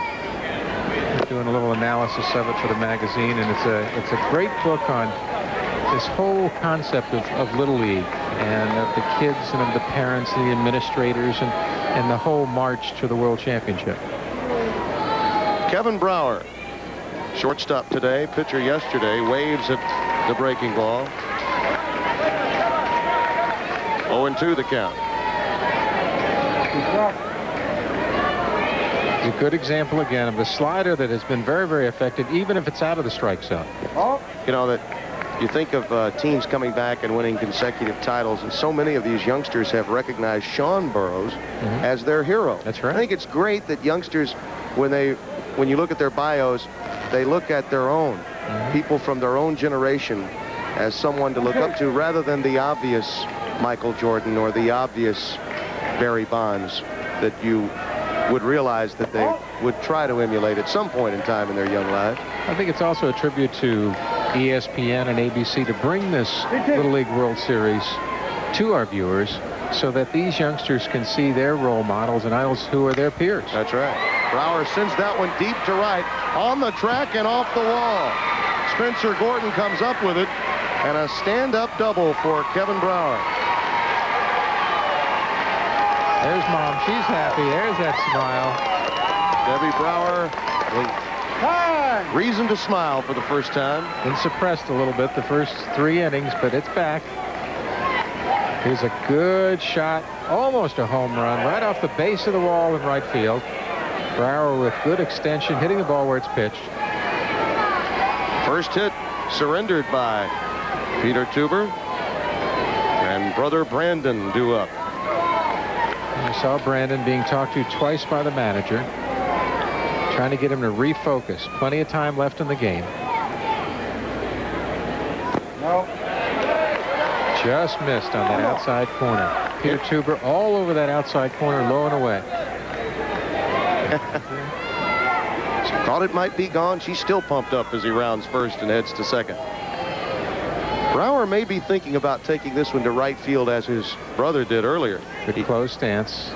He's doing a little analysis of it for the magazine, and it's a great book on this whole concept of Little League and of the kids and of the parents and the administrators and the whole march to the World Championship. Kevin Brower, shortstop today, pitcher yesterday, waves at the breaking ball. 0-2 the count. A good example again of the slider that has been very, very effective, even if it's out of the strike zone. You know, that you think of teams coming back and winning consecutive titles, and so many of these youngsters have recognized Sean Burroughs as their hero. That's right. I think it's great that youngsters, when you look at their bios, they look at their own people from their own generation as someone to look up to, rather than the obvious Michael Jordan or the obvious Barry Bonds that you would realize that they would try to emulate at some point in time in their young lives. I think it's also a tribute to ESPN and ABC to bring this Little League World Series to our viewers so that these youngsters can see their role models and idols who are their peers. That's right. Brower sends that one deep to right, on the track and off the wall. Spencer Gordon comes up with it, and a stand-up double for Kevin Brower. There's Mom. She's happy. There's that smile. Debbie Brower, reason to smile for the first time. Been suppressed a little bit the first 3 innings, but it's back. Here's a good shot, almost a home run, right off the base of the wall in right field. Brower with good extension, hitting the ball where it's pitched. First hit surrendered by Peter Tuber, and brother Brandon due up. You saw Brandon being talked to twice by the manager, trying to get him to refocus. Plenty of time left in the game. No. Just missed on that outside corner. Peter Tuber all over that outside corner, low and away. Thought it might be gone. She's still pumped up as he rounds first and heads to second. Brower may be thinking about taking this one to right field as his brother did earlier. Good close stance.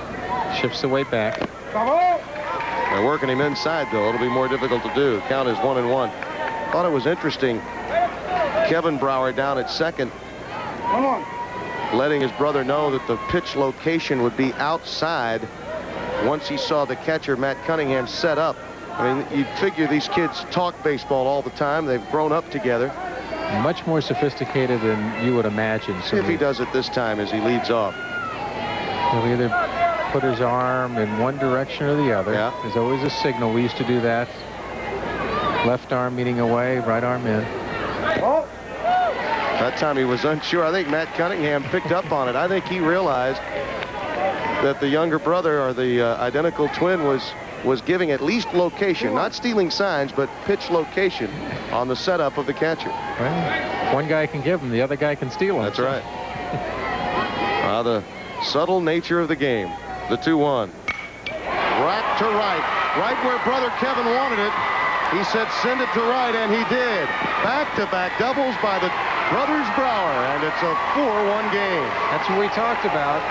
Shifts the way back. They're working him inside, though. It'll be more difficult to do. Count is 1-1. Thought it was interesting. Kevin Brower down at second, letting his brother know that the pitch location would be outside once he saw the catcher, Matt Cunningham, set up. I mean, you'd figure these kids talk baseball all the time. They've grown up together. Much more sophisticated than you would imagine. See if he does it this time as he leads off. He'll either put his arm in one direction or the other. Yeah. There's always a signal. We used to do that. Left arm meeting away, right arm in. That time he was unsure. I think Matt Cunningham picked up on it. I think he realized that the younger brother, or the identical twin, was giving at least location, not stealing signs, but pitch location on the setup of the catcher. Well, one guy can give them, the other guy can steal them. That's right. The subtle nature of the game. The 2-1. Rack to right where brother Kevin wanted it. He said send it to right, and he did. Back-to-back doubles by the brothers Brower, and it's a 4-1 game. That's what we talked about.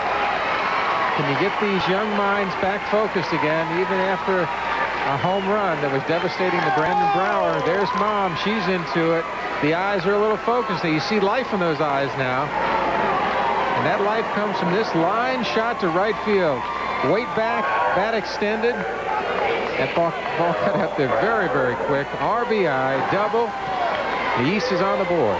Can you get these young minds back focused again, even after a home run that was devastating to Brandon Brower? There's Mom. She's into it. The eyes are a little focused. You see life in those eyes now. And that life comes from this line shot to right field. Weight back, bat extended. That ball got up there very, very quick. RBI, double. The East is on the board.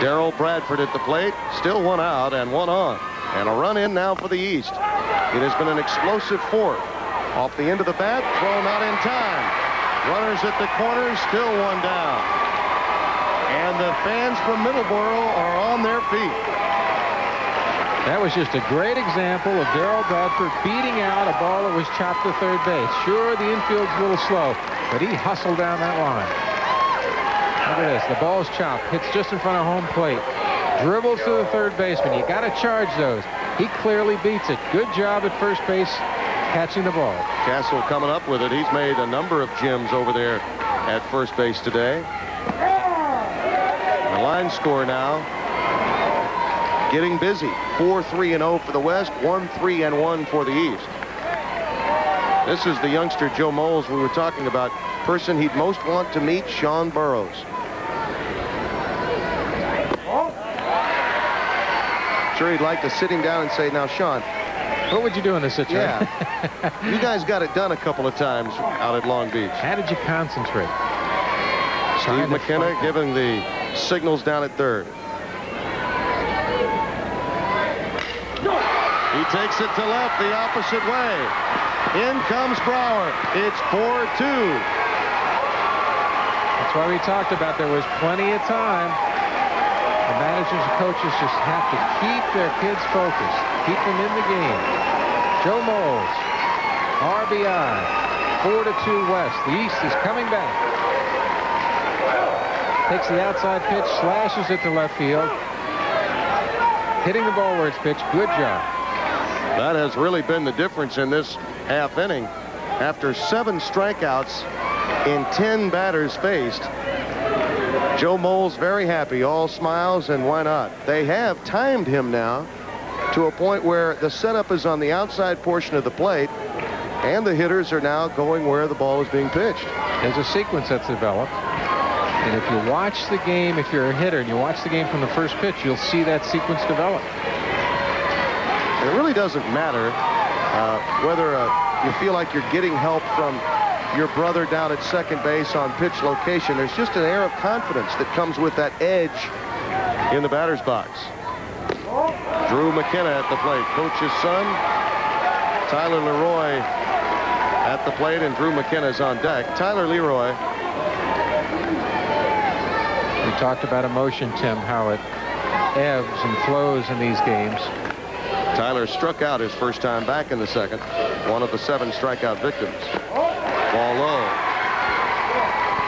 Darrell Bradford at the plate, still 1 out and 1 on. And a run in now for the East. It has been an explosive fourth. Off the end of the bat, throw not in time. Runners at the corners, still 1 down. And the fans from Middleborough are on their feet. That was just a great example of Darrell Bradford beating out a ball that was chopped to third base. Sure, the infield's a little slow, but he hustled down that line. Look at this. The ball's chopped. Hits just in front of home plate. Dribbles to the third baseman. You got to charge those. He clearly beats it. Good job at first base catching the ball. Castle coming up with it. He's made a number of gems over there at first base today. The line score now getting busy. 4-3-0 for the West, 1-3-1 for the East. This is the youngster Joe Moles we were talking about. Person he'd most want to meet, Sean Burroughs. Sure, he'd like to sit him down and say, now, Sean, What would you do in this situation? yeah, you guys got it done a couple of times out at Long Beach. How did you concentrate? Steve McKenna giving the signals down at third. He takes it to left the opposite way. In comes Brower. It's 4-2. That's why we talked about there was plenty of time. The managers and coaches just have to keep their kids focused, keep them in the game. Joe Moles, RBI, 4-2 West. The East is coming back. Takes the outside pitch, slashes it to left field. Hitting the ball where it's pitched. Good job. That has really been the difference in this half inning. After 7 strikeouts in 10 batters faced, Joe Moles very happy, all smiles, and why not? They have timed him now to a point where the setup is on the outside portion of the plate, and the hitters are now going where the ball is being pitched. There's a sequence that's developed. And if you watch the game, if you're a hitter and you watch the game from the first pitch, you'll see that sequence develop. It really doesn't matter whether you feel like you're getting help from your brother down at second base on pitch location. There's just an air of confidence that comes with that edge in the batter's box. Drew McKenna at the plate. Coach's son, Tyler Leroy at the plate, and Drew McKenna's on deck. Tyler Leroy. We talked about emotion, Tim, how it ebbs and flows in these games. Tyler struck out his first time back in the second. One of the 7 strikeout victims. Ball low.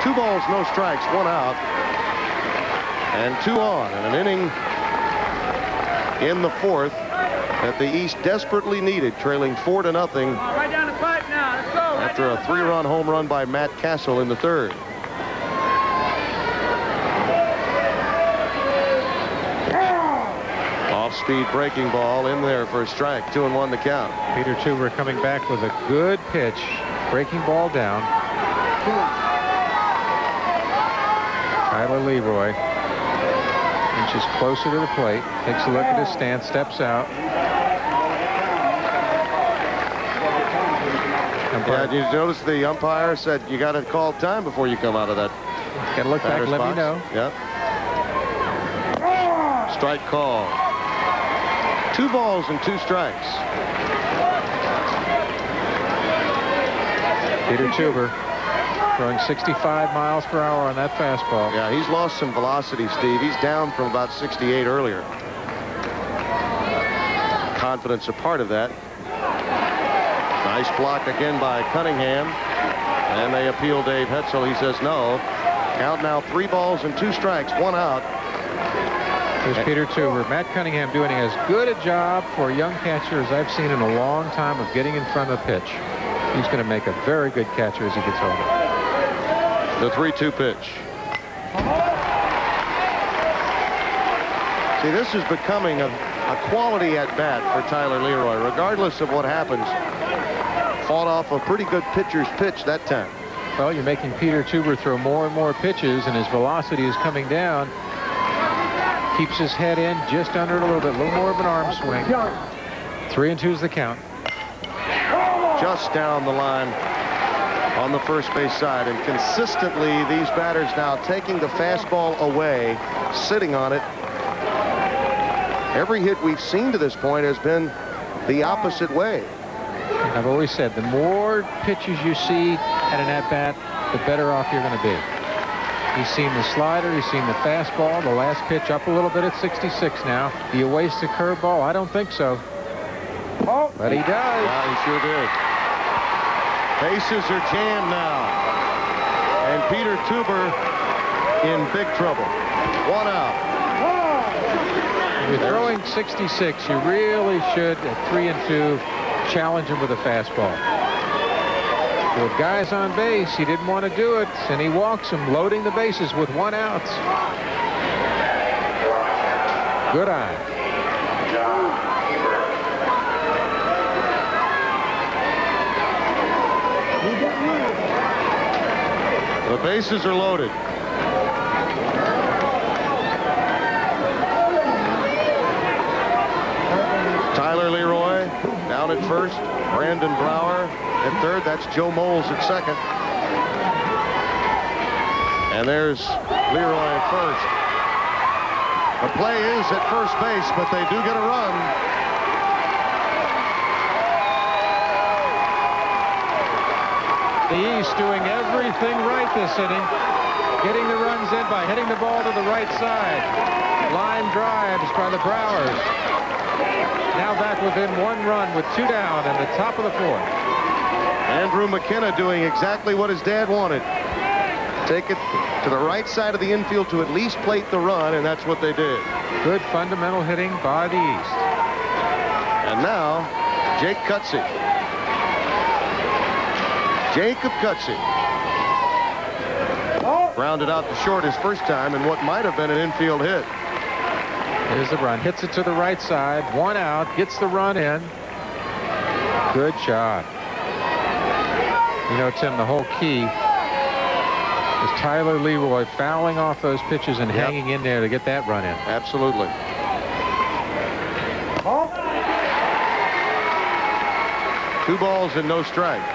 2 balls, no strikes, 1 out. And 2 on. And an inning in the 4th that the East desperately needed, trailing 4-0 Right down the pipe now. Let's go. after a 3-run home run by Matt Castle in the 3rd. Off-speed breaking ball in there for a strike. 2-1 the count. Peter Tuber coming back with a good pitch. Breaking ball down. Tyler Leroy inches closer to the plate. Takes a look at his stance. Steps out. Yeah, did you notice the umpire said you got to call time before you come out of that Got to look back and let me know. Yep. Strike call. 2 balls and 2 strikes. Peter Tuber throwing 65 miles per hour on that fastball. Yeah, he's lost some velocity, Steve. He's down from about 68 earlier. Confidence a part of that. Nice block again by Cunningham. And they appeal Dave Hetzel. He says no. Count now 3 balls and 2 strikes, 1 out. Here's Peter Tuber. Matt Cunningham doing as good a job for a young catcher as I've seen in a long time of getting in front of the pitch. He's going to make a very good catcher as he gets older. The 3-2 pitch. See, this is becoming a quality at bat for Tyler Leroy, regardless of what happens. Fought off a pretty good pitcher's pitch that time. Well, you're making Peter Tuber throw more and more pitches, and his velocity is coming down. Keeps his head in just under it a little bit, a little more of an arm swing. 3-2 is the count. Just down the line on the first base side, and consistently these batters now taking the fastball away, sitting on it. Every hit we've seen to this point has been the opposite way. I've always said the more pitches you see at an at-bat, the better off you're going to be. He's seen the slider, he's seen the fastball, the last pitch up a little bit at 66 now. Do you waste a curveball? I don't think so. But he does. Yeah, he sure did. Bases are jammed now. And Peter Tuber in big trouble. 1 out. If you're throwing 66, you really should, at 3-2, challenge him with a fastball. With guys on base, he didn't want to do it, and he walks him, loading the bases with 1 out. Good eye. The bases are loaded. Tyler Leroy down at first. Brandon Brower at third. That's Joe Moles at second. And there's Leroy at first. The play is at first base, but they do get a run. The East doing everything right this inning. Getting the runs in by hitting the ball to the right side. Line drives by the Browers. Now back within 1 run with 2 down in the top of the 4th. Andrew McKenna doing exactly what his dad wanted. Take it to the right side of the infield to at least plate the run, and that's what they did. Good fundamental hitting by the East. And now, Jake Cutsey. Jacob Cutsey. Grounded out to short his first time in what might have been an infield hit. Here's the run. Hits it to the right side. 1 out. Gets the run in. Good shot. You know, Tim, the whole key is Tyler Leroy fouling off those pitches and hanging in there to get that run in. Absolutely. Two balls and no strike.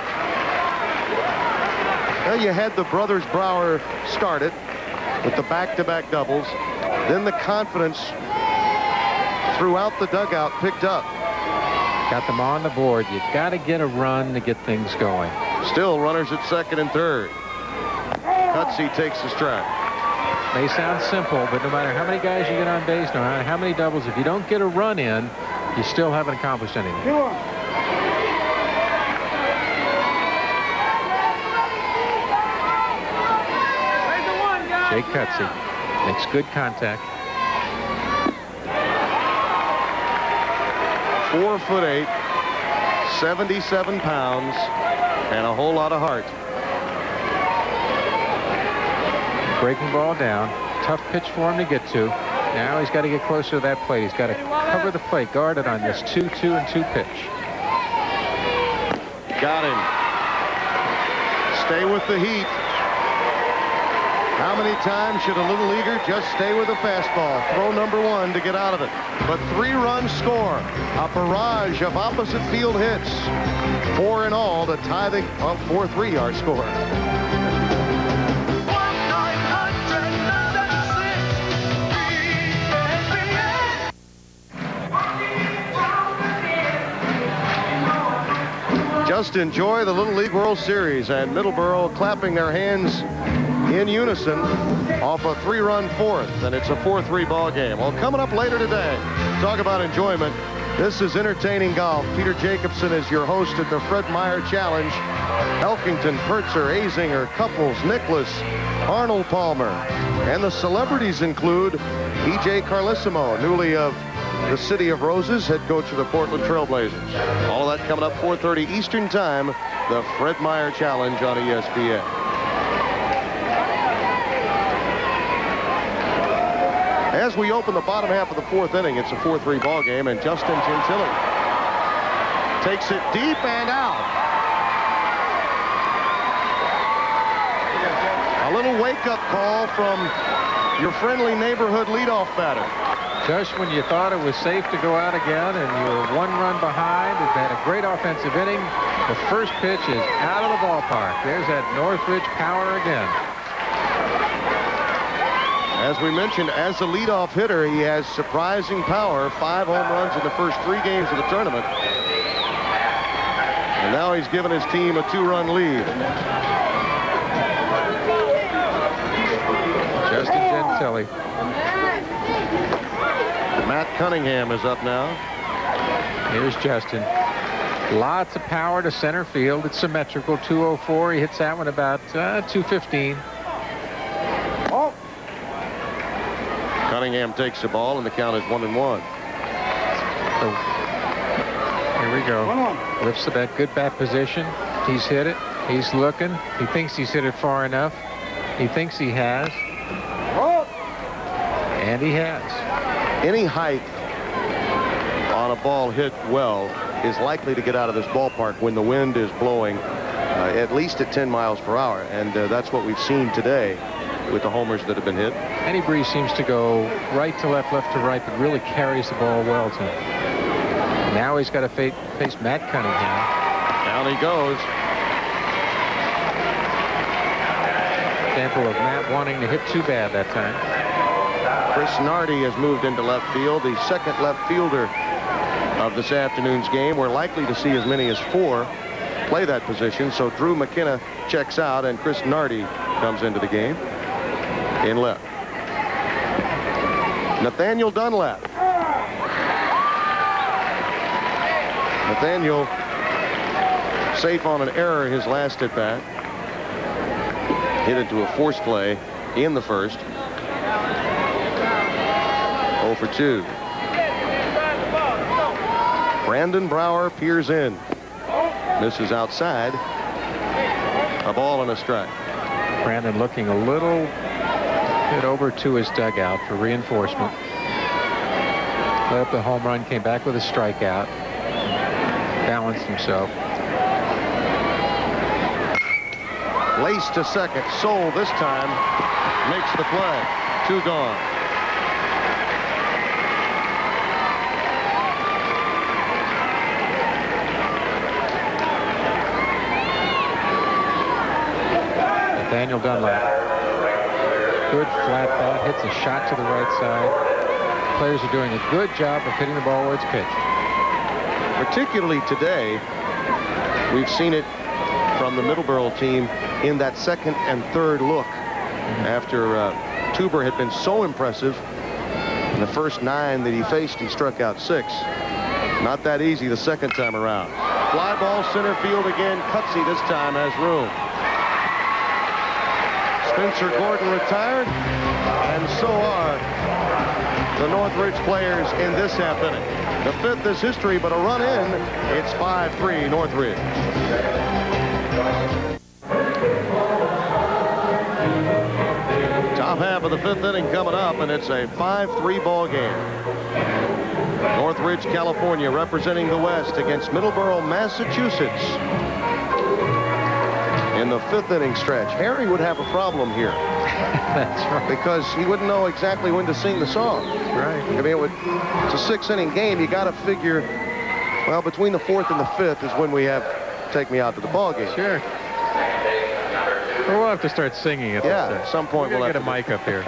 Well, you had the brothers Brower started with the back-to-back doubles. Then the confidence throughout the dugout picked up. Got them on the board. You've got to get a run to get things going. Still runners at second and third. Cutsey takes the strike. May sound simple, but no matter how many guys you get on base, no matter how many doubles, if you don't get a run in, you still haven't accomplished anything. Jake Cutsey makes good contact. 4'8", 77 pounds, and a whole lot of heart. Breaking ball down. Tough pitch for him to get to. Now he's got to get closer to that plate. He's got to cover the plate, guard it on this 2-2-2 pitch. Got him. Stay with the heat. How many times should a little leaguer just stay with a fastball? Throw number 1 to get out of it. But 3-run score. A barrage of opposite field hits. 4 in all to tie the 4-3 our score. Just enjoy the Little League World Series, and Middleborough clapping their hands in unison off a 3-run 4th, and it's a 4-3 ball game. Well, coming up later today, talk about enjoyment. This is Entertaining Golf. Peter Jacobson is your host at the Fred Meyer Challenge. Elkington, Pertzer, Azinger, Couples, Nicholas, Arnold Palmer, and the celebrities include E.J. Carlissimo, newly of the City of Roses, head coach of the Portland Trailblazers. All of that coming up 4:30 Eastern Time, the Fred Meyer Challenge on ESPN. As we open the bottom half of the 4th inning, it's a 4-3 ball game, and Justin Gentile takes it deep and out. A little wake-up call from your friendly neighborhood leadoff batter. Just when you thought it was safe to go out again and you were 1 run behind, you've had a great offensive inning. The first pitch is out of the ballpark. There's that Northridge power again. As we mentioned, as a leadoff hitter, he has surprising power. 5 home runs in the first 3 games of the tournament. And now he's given his team a 2-run lead. Justin Gentile. Matt Cunningham is up now. Here's Justin. Lots of power to center field. It's symmetrical. 204. He hits that one about 215. Cunningham takes the ball, and the count is 1-1. So, here we go. Lifts the bat. Good bat position. He's hit it. He's looking. He thinks he's hit it far enough. He thinks he has. And he has. Any height on a ball hit well is likely to get out of this ballpark when the wind is blowing at least at 10 miles per hour. And that's what we've seen today with the homers that have been hit. Any breeze seems to go right to left, left to right, but really carries the ball well to him. Now he's got to face Matt Cunningham. Down he goes. Example of Matt wanting to hit too bad that time. Chris Nardi has moved into left field, the second left fielder of this afternoon's game. We're likely to see as many as 4 play that position. So Drew McKenna checks out and Chris Nardi comes into the game in left. Nathaniel Dunlap. Nathaniel safe on an error his last at bat. Hit into a force play in the first. 0 for 2. Brandon Brower peers in. Misses outside. A ball and a strike. Brandon looking a little bit over to his dugout for reinforcement. Put up the home run, came back with a strikeout. Balanced himself. Lace to second. Soul this time makes the play. 2 gone. Nathaniel Dunlap. Good flat bat. Hits a shot to the right side. Players are doing a good job of hitting the ball where it's pitched. Particularly today, we've seen it from the Middleborough team in that second and third look. After Tuber had been so impressive in the first 9 that he faced, he struck out 6. Not that easy the second time around. Fly ball center field again. Cutsy this time has room. Spencer Gordon retired, and so are the Northridge players in this half inning. The 5th is history, but a run in. It's 5-3 Northridge. Top half of the 5th inning coming up, and it's a 5-3 ball game. Northridge, California, representing the West against Middleborough, Massachusetts. In the 5th inning stretch, Harry would have a problem here. That's right. Because he wouldn't know exactly when to sing the song. Right. I mean, it's a 6-inning game. You got to figure, well, between the 4th and the 5th is when we have Take Me Out to the Ball Game. Sure. We'll have to start singing it. Yeah, at some point we'll have get a mic up here.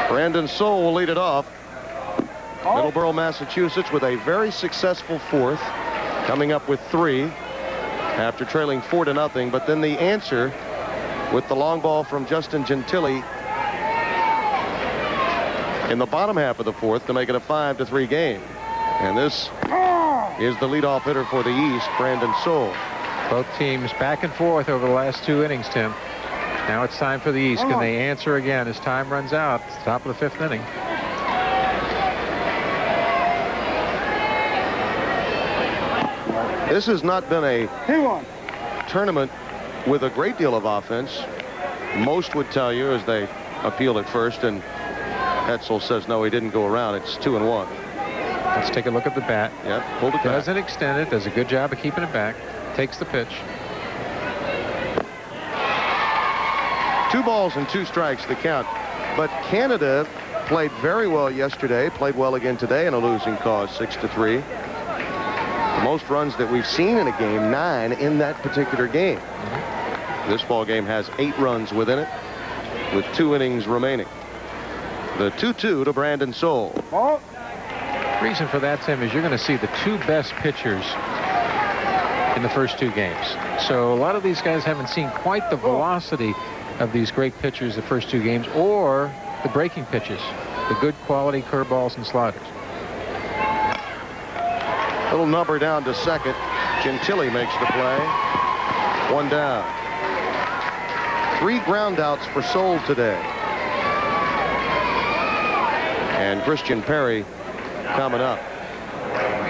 Brandon Soul will lead it off. Middleborough, Massachusetts, with a very successful 4th, coming up with 3 after trailing 4-0. But then the answer with the long ball from Justin Gentili in the bottom half of the 4th to make it a 5-3 game. And this is the leadoff hitter for the East, Brandon Soul. Both teams back and forth over the last 2 innings, Tim. Now it's time for the East. Can they answer again as time runs out? It's the top of the 5th inning. This has not been a tournament with a great deal of offense. Most would tell you as they appeal at first, and Hetzel says no, he didn't go around. It's 2-1. Let's take a look at the bat. Yep, pulled it back. Doesn't extend it. Does a good job of keeping it back. Takes the pitch. 2 balls and 2 strikes the count. But Canada played very well yesterday. Played well again today in a losing cause, 6-3. The most runs that we've seen in a game, 9 in that particular game. This ball game has 8 runs within it, with 2 innings remaining. The 2-2 to Brandon Soul. Reason for that, Tim, is you're going to see the 2 best pitchers in the first 2 games. So a lot of these guys haven't seen quite the velocity of these great pitchers the first 2 games, or the breaking pitches, the good quality curveballs and sliders. Little number down to second. Gentili makes the play. 1 down. 3 ground outs for Soul today. And Christian Perry coming up.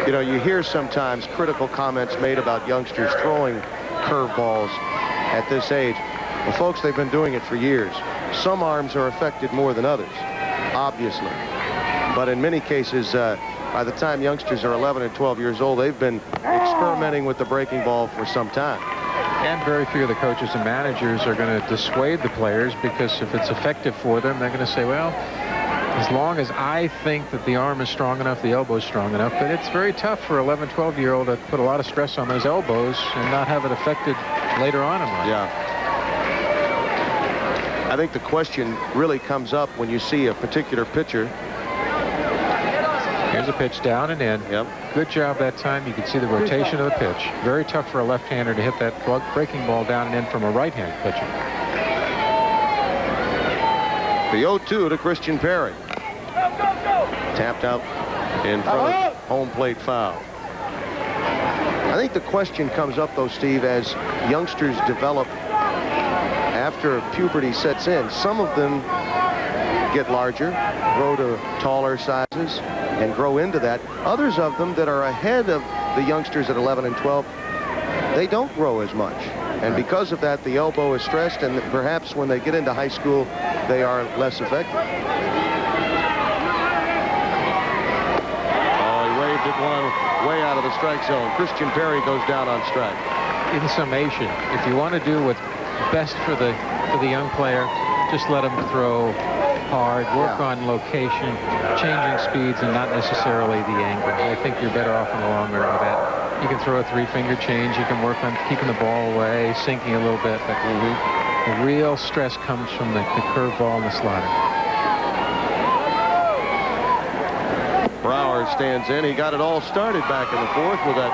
You know, you hear sometimes critical comments made about youngsters throwing curveballs at this age. Well, folks, they've been doing it for years. Some arms are affected more than others, obviously. But in many cases, by the time youngsters are 11 and 12 years old, they've been experimenting with the breaking ball for some time. And very few of the coaches and managers are going to dissuade the players, because if it's effective for them, they're going to say, well, as long as I think that the arm is strong enough, the elbow is strong enough. But it's very tough for 11, 12-year-old to put a lot of stress on those elbows and not have it affected later on in life. Yeah. I think the question really comes up when you see a particular pitcher. Here's a pitch down and in. Yep. Good job that time. You can see the rotation of the pitch. Very tough for a left-hander to hit that breaking ball down and in from a right-hand pitcher. The 0-2 to Christian Perry. Tapped out in front of home plate foul. I think the question comes up, though, Steve, as youngsters develop after puberty sets in. Some of them get larger, grow to taller sizes, and grow into that. Others of them that are ahead of the youngsters at 11 and 12, they don't grow as much. And because of that, the elbow is stressed, and perhaps when they get into high school, they are less effective. Oh, he waved it one way out of the strike zone. Christian Perry goes down on strike. In summation, if you want to do what's best for the young player, just let him throw hard, work on location, changing speeds, and not necessarily the angle. I think you're better off in the long run with that. You can throw a three-finger change. You can work on keeping the ball away, sinking a little bit. But the real stress comes from the curveball and the slider. Brower stands in. He got it all started back in the fourth with that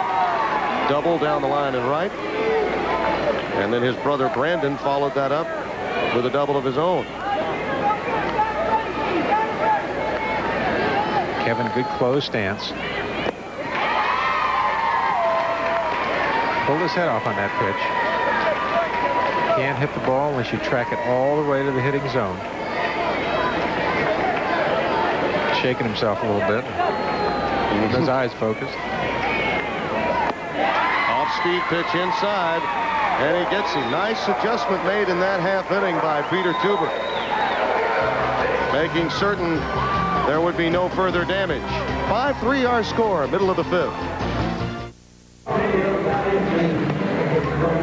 double down the line and right. And then his brother Brandon followed that up with a double of his own. Kevin, good close stance. Pulled his head off on that pitch. Can't hit the ball unless you track it all the way to the hitting zone. Shaking himself a little bit. His eyes focused. Off-speed pitch inside, and he gets him. Nice adjustment made in that half inning by Peter Tuber, making certain there would be no further damage. 5-3 our score, middle of the fifth.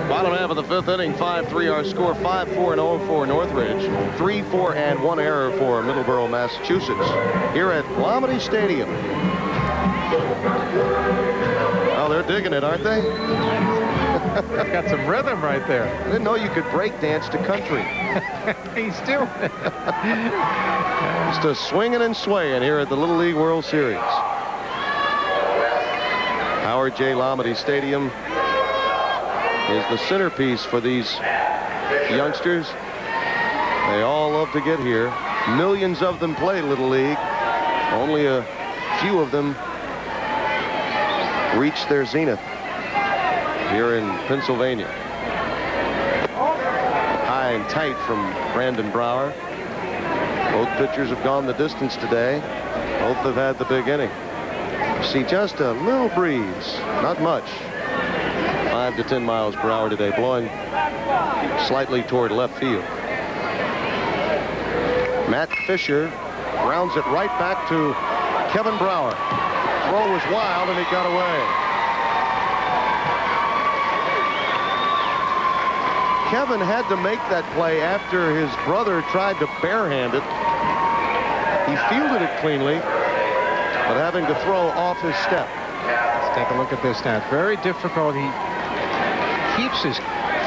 Bottom half of the fifth inning, 5-3 our score, 5-4-0 for Northridge, 3-4 and 1 error for Middleborough, Massachusetts, here at Lamade Stadium. Well, they're digging it, aren't they? Got some rhythm right there. I didn't know you could break dance to country. He's still Just a swinging and swaying here at the Little League World Series. Howard J. Lamade Stadium is the centerpiece for these youngsters. They all love to get here. Millions of them play Little League. Only a few of them reach their zenith here in Pennsylvania. High and tight from Brandon Brower. Both pitchers have gone the distance today. Both have had the big inning. See just a little breeze, not much. 5 to 10 miles per hour today, blowing slightly toward left field. Matt Fisher grounds it right back to Kevin Brower. Throw was wild and he got away. Kevin had to make that play after his brother tried to barehand it. He fielded it cleanly, but having to throw off his step. Let's take a look at this now. Very difficult. He keeps his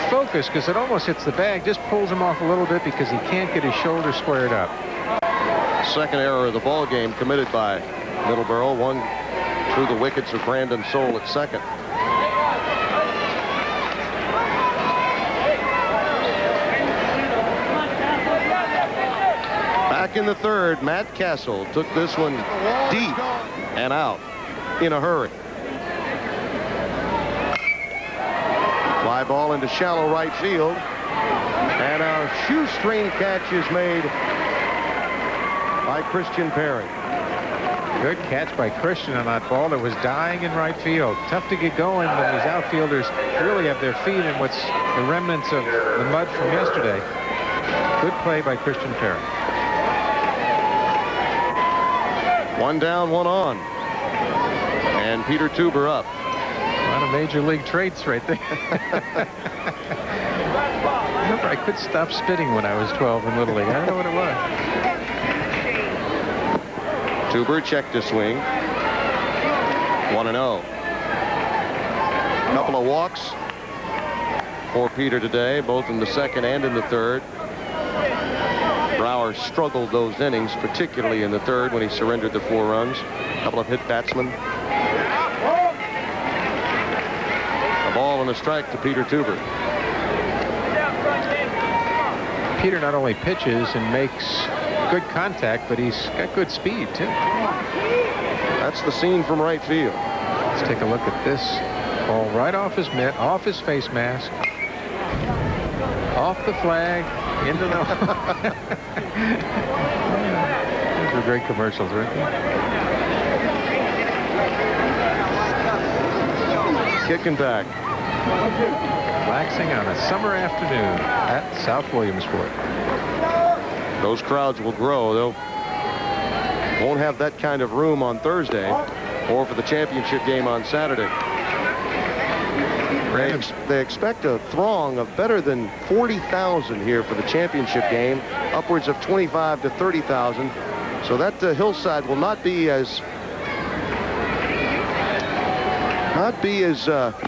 focus because it almost hits the bag, just pulls him off a little bit because he can't get his shoulder squared up. Second error of the ball game committed by Middleborough. One through the wickets of Brandon Soule at second. Back in the third, Matt Castle took this one deep and out in a hurry. Fly ball into shallow right field. And a shoestring catch is made by Christian Perry. Good catch by Christian on that ball that was dying in right field. Tough to get going when these outfielders really have their feet in what's the remnants of the mud from yesterday. Good play by Christian Perry. 1 down, 1 on. And Peter Tuber up. A lot of major league traits right there. Remember, I couldn't stop spitting when I was 12 in Little League. I don't know what it was. Tuber checked to swing. 1-0. Couple of walks for Peter today, both in the second and in the third. Brower struggled those innings, particularly in the third when he surrendered the 4 runs. A couple of hit batsmen. A ball and a strike to Peter Tuber. Peter not only pitches and makes good contact, but he's got good speed, too. That's the scene from right field. Let's take a look at this. Ball right off his mitt, off his face mask, off the flag, into the... These are great commercials, right there. Kicking back. Relaxing on a summer afternoon at South Williamsport. Those crowds will grow. They'll won't have that kind of room on Thursday or for the championship game on Saturday. They expect a throng of better than 40,000 here for the championship game, upwards of 25 to 30,000. So that hillside will not be as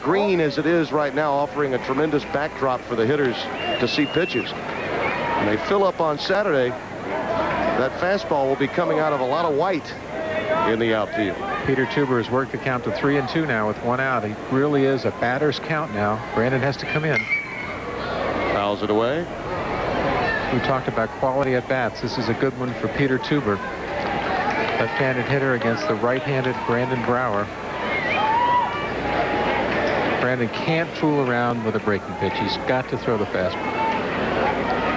green as it is right now, offering a tremendous backdrop for the hitters to see pitches. When they fill up on Saturday, that fastball will be coming out of a lot of white in the outfield. Peter Tuber has worked the count to 3-2 now with 1 out. He really is a batter's count now. Brandon has to come in. Fouls it away. We talked about quality at bats. This is a good one for Peter Tuber. Left-handed hitter against the right-handed Brandon Brower. Brandon can't fool around with a breaking pitch. He's got to throw the fastball.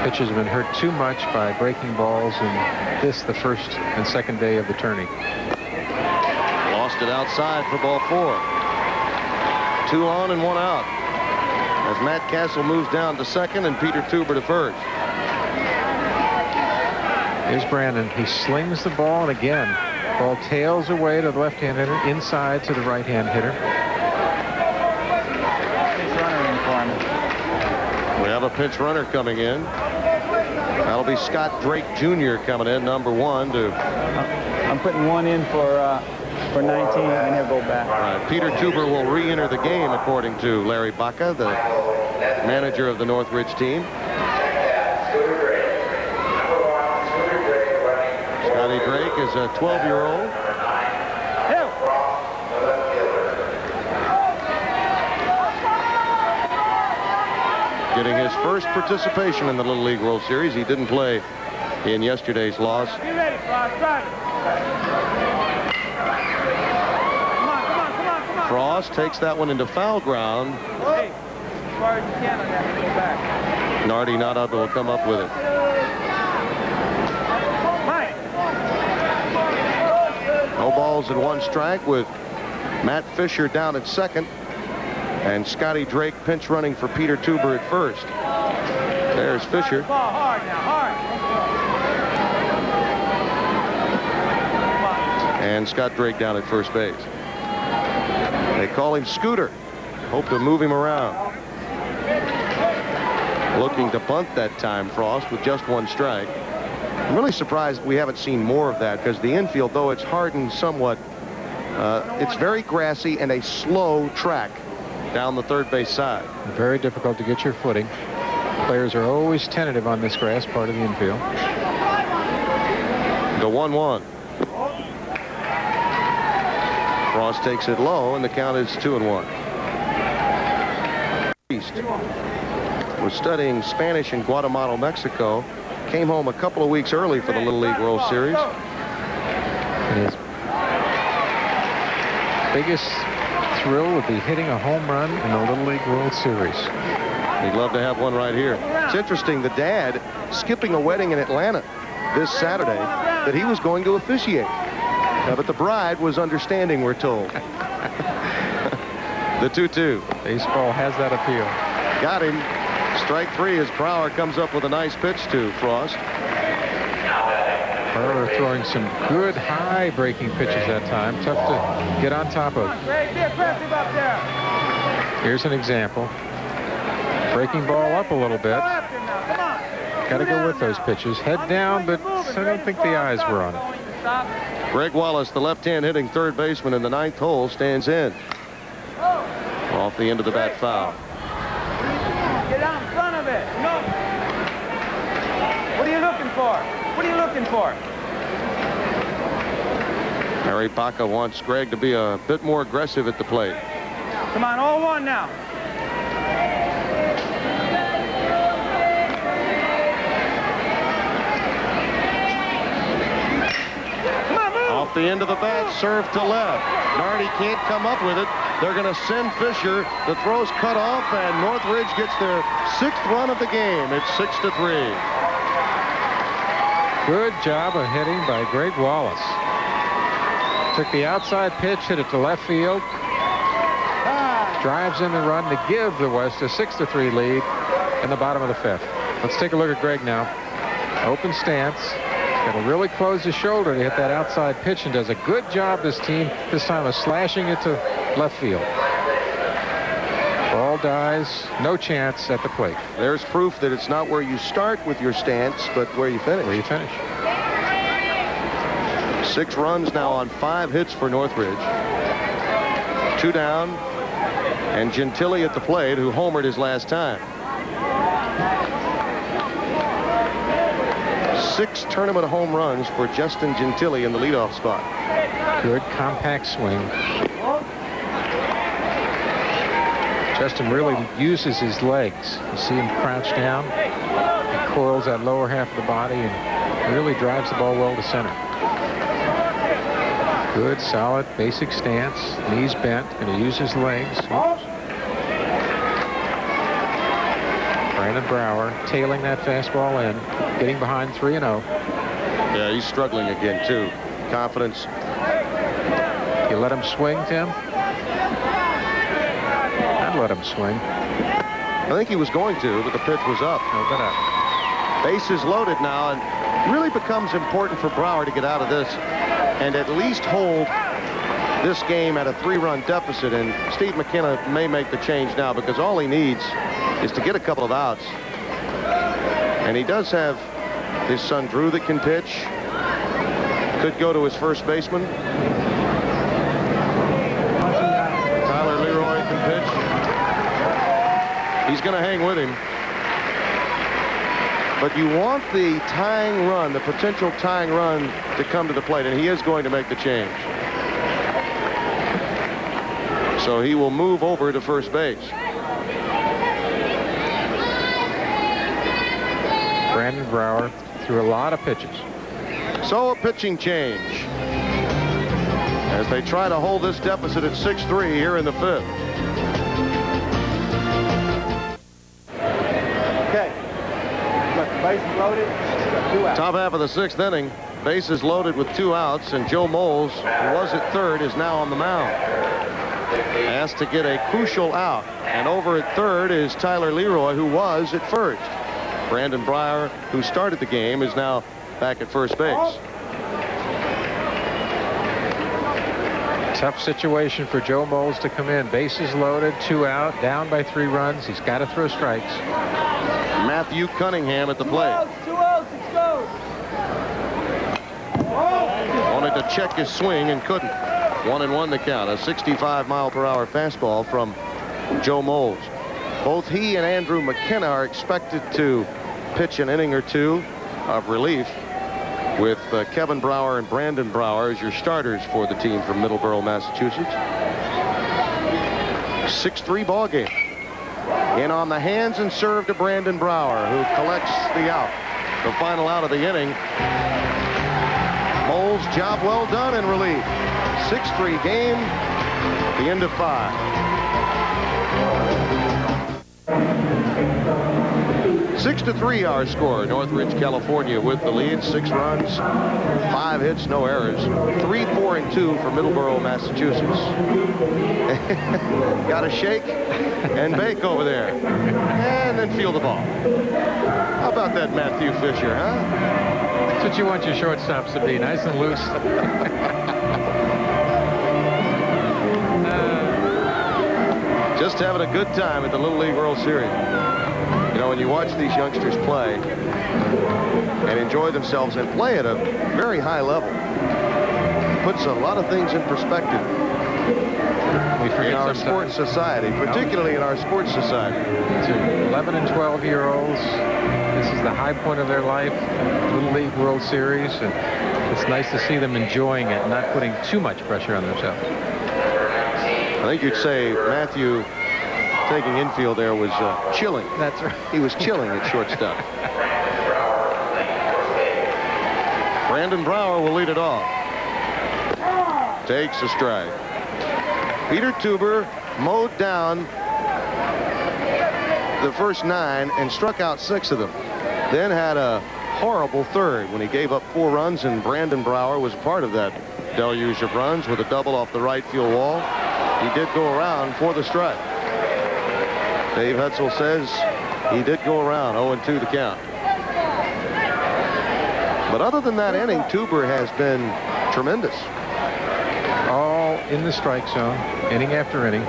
Pitchers have been hurt too much by breaking balls, and this the first and second day of the tourney. Lost it outside for ball 4. 2 on and 1 out. As Matt Castle moves down to second and Peter Tuber to first. Here's Brandon. He slings the ball, and again, ball tails away to the left-hand hitter, inside to the right-hand hitter. We have a pinch runner coming in. That'll be Scott Drake Jr. coming in, number 1 to... I'm putting 1 in for 19, and he'll go back. All right, Peter Tuber will re-enter the game, according to Larry Baca, the manager of the Northridge team. Scotty Drake is a 12-year-old. Getting his first participation in the Little League World Series. He didn't play in yesterday's loss. Be ready, Frost. Start it. Come on. Frost takes that one into foul ground. Hey, as far as you can on that, go back. Nardi Nada will come up with it. No balls and 1 strike with Matt Fisher down at second. And Scotty Drake pinch running for Peter Tuber at first. There's Fisher. Ball hard now, hard. And Scott Drake down at first base. They call him Scooter. Hope to move him around. Looking to bunt that time, Frost, with just 1 strike. I'm really surprised we haven't seen more of that, because the infield, though it's hardened somewhat, it's very grassy and a slow track down the third base side. Very difficult to get your footing. Players are always tentative on this grass part of the infield. The 1-1. Frost takes it low, and the count is 2-1. East was studying Spanish in Guatemala, Mexico. Came home a couple of weeks early for the Little League World Series. His biggest thrill would be hitting a home run in the Little League World Series. He'd love to have one right here. It's interesting, the dad skipping a wedding in Atlanta this Saturday that he was going to officiate. But the bride was understanding, we're told. The 2-2. Baseball has that appeal. Got him. Strike 3 as Brower comes up with a nice pitch to Frost. Brower throwing some good high breaking pitches that time. Tough to get on top of. Greg, be aggressive up there. Here's an example. Breaking ball up a little bit. Go after him now. Come on. Got to go with those pitches. Head down, but I don't think the eyes were on it. Greg Wallace, the left-hand hitting third baseman in the 9th hole, stands in. Off the end of the bat foul. Get out in front of it. No. What are you looking for? What are you looking for? Harry Baca wants Greg to be a bit more aggressive at the plate. Come on, 0-1 now. Off the end of the bat, serve to left. Nardi can't come up with it. They're going to send Fisher. The throw's cut off, and Northridge gets their 6th run of the game. It's 6-3. Good job of hitting by Greg Wallace. Took the outside pitch, hit it to left field. Drives in the run to give the West a 6-3 lead in the bottom of the 5th. Let's take a look at Greg now. Open stance. Got to really close his shoulder to hit that outside pitch, and does a good job this time of slashing it to left field. Ball dies, no chance at the plate. There's proof that it's not where you start with your stance, but where you finish. Where you finish. 6 runs now on 5 hits for Northridge. 2 down, and Gentile at the plate, who homered his last time. 6 tournament home runs for Justin Gentile in the leadoff spot. Good compact swing. Justin really uses his legs. You see him crouch down. He coils that lower half of the body and really drives the ball well to center. Good, solid, basic stance. Knees bent. Going to use his legs. Oops. Brandon Brower tailing that fastball in, getting behind 3-0. Yeah, he's struggling again, too. Confidence. You let him swing, Tim? I'd let him swing. I think he was going to, but the pitch was up. No, but up. Bases loaded now, and really becomes important for Brower to get out of this and at least hold this game at a 3-run deficit. And Steve McKenna may make the change now, because all he needs is to get a couple of outs. And he does have his son Drew that can pitch. Could go to his first baseman. Tyler Leroy can pitch. He's going to hang with him. But you want the tying run, the potential tying run, to come to the plate, and he is going to make the change. So he will move over to first base. Brandon Brower threw a lot of pitches. So a pitching change as they try to hold this deficit at 6-3 here in the 5th. Okay. Look, bases loaded. 2 outs. Top half of the 6th inning. Bases loaded with 2 outs, and Joe Moles, who was at third, is now on the mound. Asked to get a crucial out. And over at third is Tyler Leroy, who was at first. Brandon Brower, who started the game, is now back at first base. Tough situation for Joe Moles to come in. Bases loaded, 2 out, down by 3 runs. He's got to throw strikes. Matthew Cunningham at the plate. 2 outs, let's go. Wanted to check his swing and couldn't. 1-1 the count. A 65-mile-per-hour fastball from Joe Moles. Both he and Andrew McKenna are expected to pitch an inning or 2 of relief, with Kevin Brower and Brandon Brower as your starters for the team from Middleborough, Massachusetts. 6-3 ball game. In on the hands and serve to Brandon Brower, who collects the out. The final out of the inning. Moles, job well done in relief. 6-3 game. The end of 5. 6-3 our score. Northridge, California with the lead. 6 runs, 5 hits, no errors. 3-4-2 for Middleborough, Massachusetts. Got a shake? and bake over there. And then field the ball. How about that Matthew Fisher, huh? That's what you want your shortstops to be, nice and loose. Just having a good time at the Little League World Series. You know, when you watch these youngsters play and enjoy themselves and play at a very high level, it puts a lot of things in perspective in our sports society, particularly in our sports society. To 11 and 12-year-olds, this is the high point of their life, Little League World Series, and it's nice to see them enjoying it and not putting too much pressure on themselves. I think you'd say Matthew taking infield there was chilling. That's right. He was chilling at shortstop. Brandon Brower will lead it off. Takes a strike. Peter Tuber mowed down the first 9 and struck out 6 of them. Then had a horrible third when he gave up 4 runs, and Brandon Brower was part of that deluge of runs with a double off the right field wall. He did go around for the strike. Dave Hetzel says he did go around. 0-2 the count. But other than that inning, Tuber has been tremendous. All in the strike zone, inning after inning.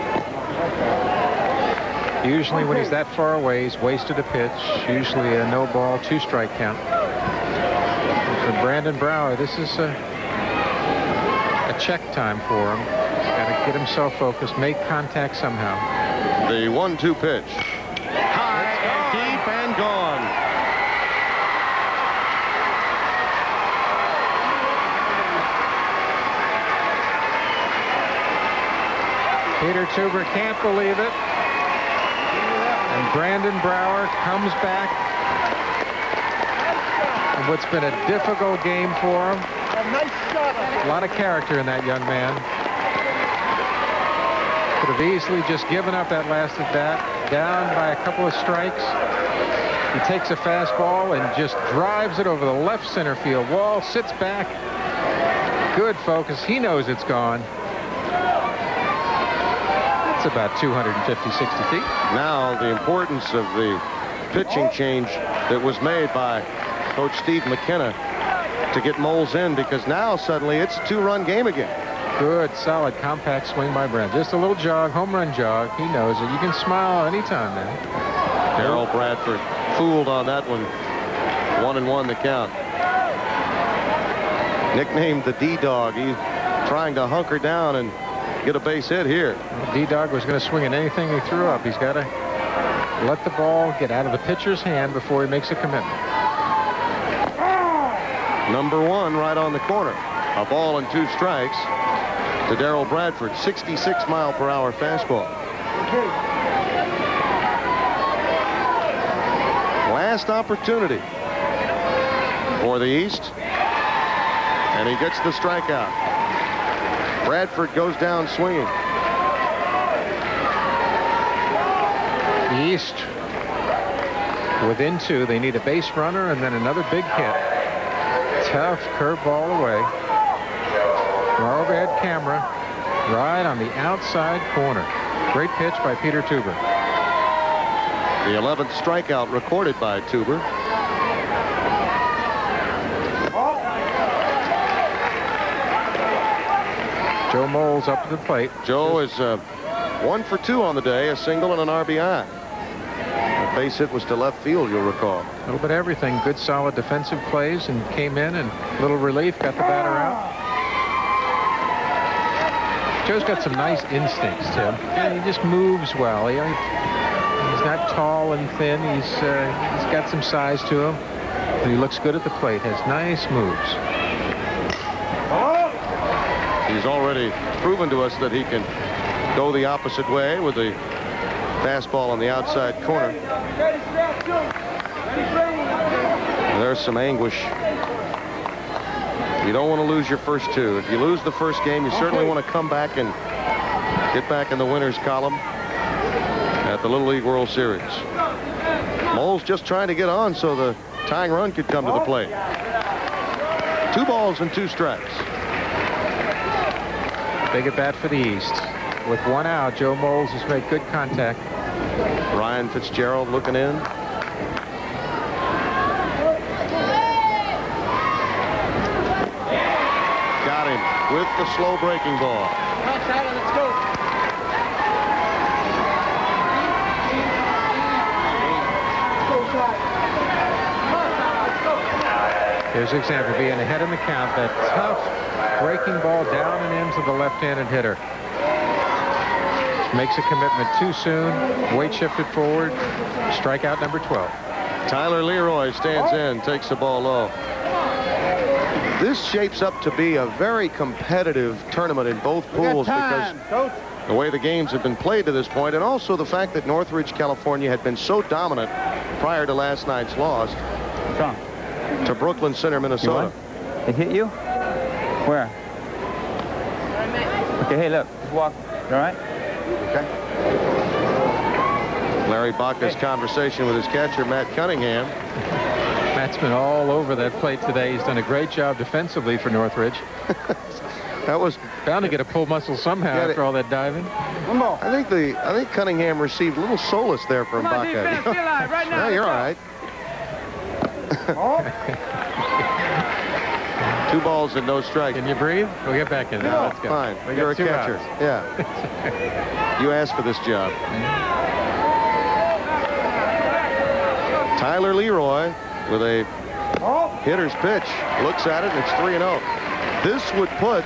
Usually when he's that far away, he's wasted a pitch. Usually a no ball, 2 strike count. For Brandon Brower, this is a check time for him. He's got to get himself focused, make contact somehow. The 1-2 pitch. High and deep and gone. Peter Tuber can't believe it. And Brandon Brower comes back. And what's been a difficult game for him. A lot of character in that young man. Could have easily just given up that last at bat, down by a couple of strikes. He takes a fastball and just drives it over the left center field wall, sits back. Good focus. He knows it's gone. It's about 250, 60 feet. Now the importance of the pitching change that was made by Coach Steve McKenna to get Moles in, because now suddenly it's a 2-run game again. Good, solid, compact swing by Brent. Just a little jog, home run jog. He knows it. You can smile anytime now. Darryl Bradford fooled on that one. 1-1 the count. Nicknamed the D-Dog. He's trying to hunker down and get a base hit here. D-Dog was going to swing at anything he threw up. He's got to let the ball get out of the pitcher's hand before he makes a commitment. Number 1 right on the corner. A ball and 2 strikes to Darryl Bradford. 66-mile-per-hour fastball. Last opportunity for the East, and he gets the strikeout. Bradford goes down swinging. The East within 2. They need a base runner and then another big hit. Tough curveball away. Our overhead camera right on the outside corner. Great pitch by Peter Tuber. The 11th strikeout recorded by Tuber. Joe Moles up to the plate. Joe is 1 for 2 on the day, a single and an RBI. The base hit was to left field, you'll recall. A little bit of everything. Good, solid defensive plays, and came in and little relief, got the batter out. Joe's got some nice instincts, Tim. And he just moves well. He's not tall and thin. He's got some size to him. And he looks good at the plate. Has nice moves. He's already proven to us that he can go the opposite way with the fastball on the outside corner. There's some anguish. You don't want to lose your first 2. If you lose the first game, you certainly want to come back and get back in the winners column at the Little League World Series. Moles just trying to get on so the tying run could come to the plate. 2 balls and 2 strikes. Big at bat for the East. With 1 out, Joe Moles has made good contact. Ryan Fitzgerald looking in. Got him with the slow breaking ball. Let's go. Here's an example, being ahead in the count, that tough breaking ball down and into the left-handed hitter. Makes a commitment too soon, weight shifted forward, strikeout number 12. Tyler Leroy stands in, takes the ball low. This shapes up to be a very competitive tournament in both pools because the way the games have been played to this point, and also the fact that Northridge, California had been so dominant prior to last night's loss to Brooklyn Center, Minnesota. It hit you? Where? Okay, hey, look. Just walk. You all right? Okay. Larry Baca's conversation with his catcher, Matt Cunningham. Matt's been all over that plate today. He's done a great job defensively for Northridge. That was bound to get a pull muscle somehow after all that diving. One ball. I think Cunningham received a little solace there from Come on, Baca. defense, be alive right now. No, you're all right. 2 balls and no strikes. Can you breathe? We'll get back in there. Let's go. Fine. We You're a got 2 catcher. outs. Yeah. You asked for this job. Tyler Leroy with a hitter's pitch. Looks at it, and it's 3-0. This would put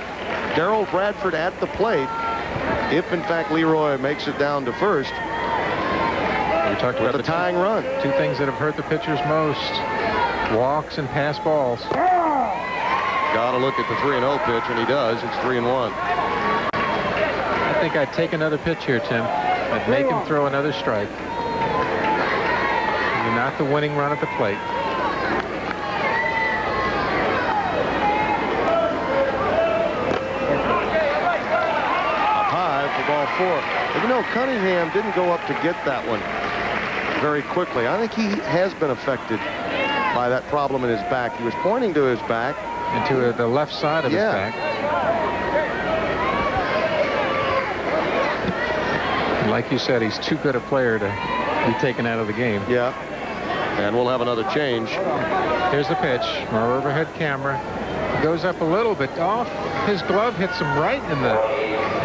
Darrell Bradford at the plate if, in fact, Leroy makes it down to first. We talked about the tying run. 2 things that have hurt the pitchers most: walks and pass balls. Got to look at the 3-0 pitch, and he does. It's 3-1. I think I'd take another pitch here, Tim. I'd make him throw another strike. You're not the winning run at the plate. Up high for ball 4. But, you know, Cunningham didn't go up to get that one very quickly. I think he has been affected by that problem in his back. He was pointing to his back. And to the left side of his back. And like you said, he's too good a player to be taken out of the game. Yeah. And we'll have another change. Here's the pitch. Our overhead camera goes up a little bit off. His glove hits him right in the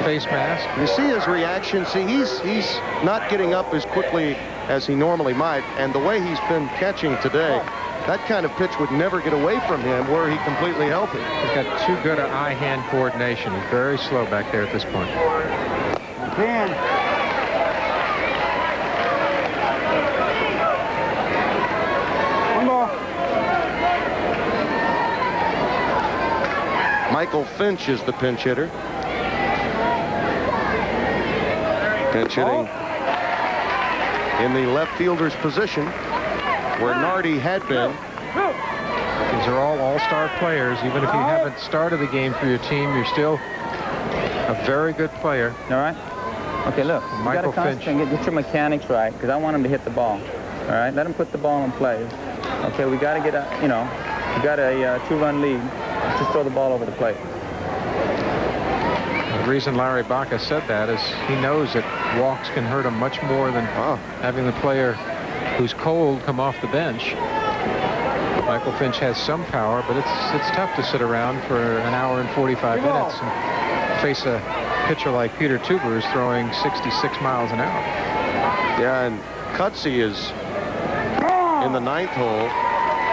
face mask. You see his reaction. See, he's not getting up as quickly as he normally might. And the way he's been catching today, that kind of pitch would never get away from him were he completely healthy. He's got too good an eye-hand coordination. He's very slow back there at this point. One ball. Michael Finch is the pinch hitter. Pinch hitting in the left fielder's position where Nardi had been. These are all all-star players. Even if you haven't started the game for your team, you're still a very good player. All right? Okay, look. Michael you got to concentrate, get your mechanics right, because I want him to hit the ball. All right? Let him put the ball in play. Okay, we got to get a, we got a 2-run lead. Just throw the ball over the plate. The reason Larry Baca said that is he knows that walks can hurt him much more than having the player who's cold come off the bench. Michael Finch has some power, but it's tough to sit around for an hour and 45 minutes and face a pitcher like Peter Tuber, who's throwing 66 miles an hour. Yeah, and Cutsy is in the 9th hole,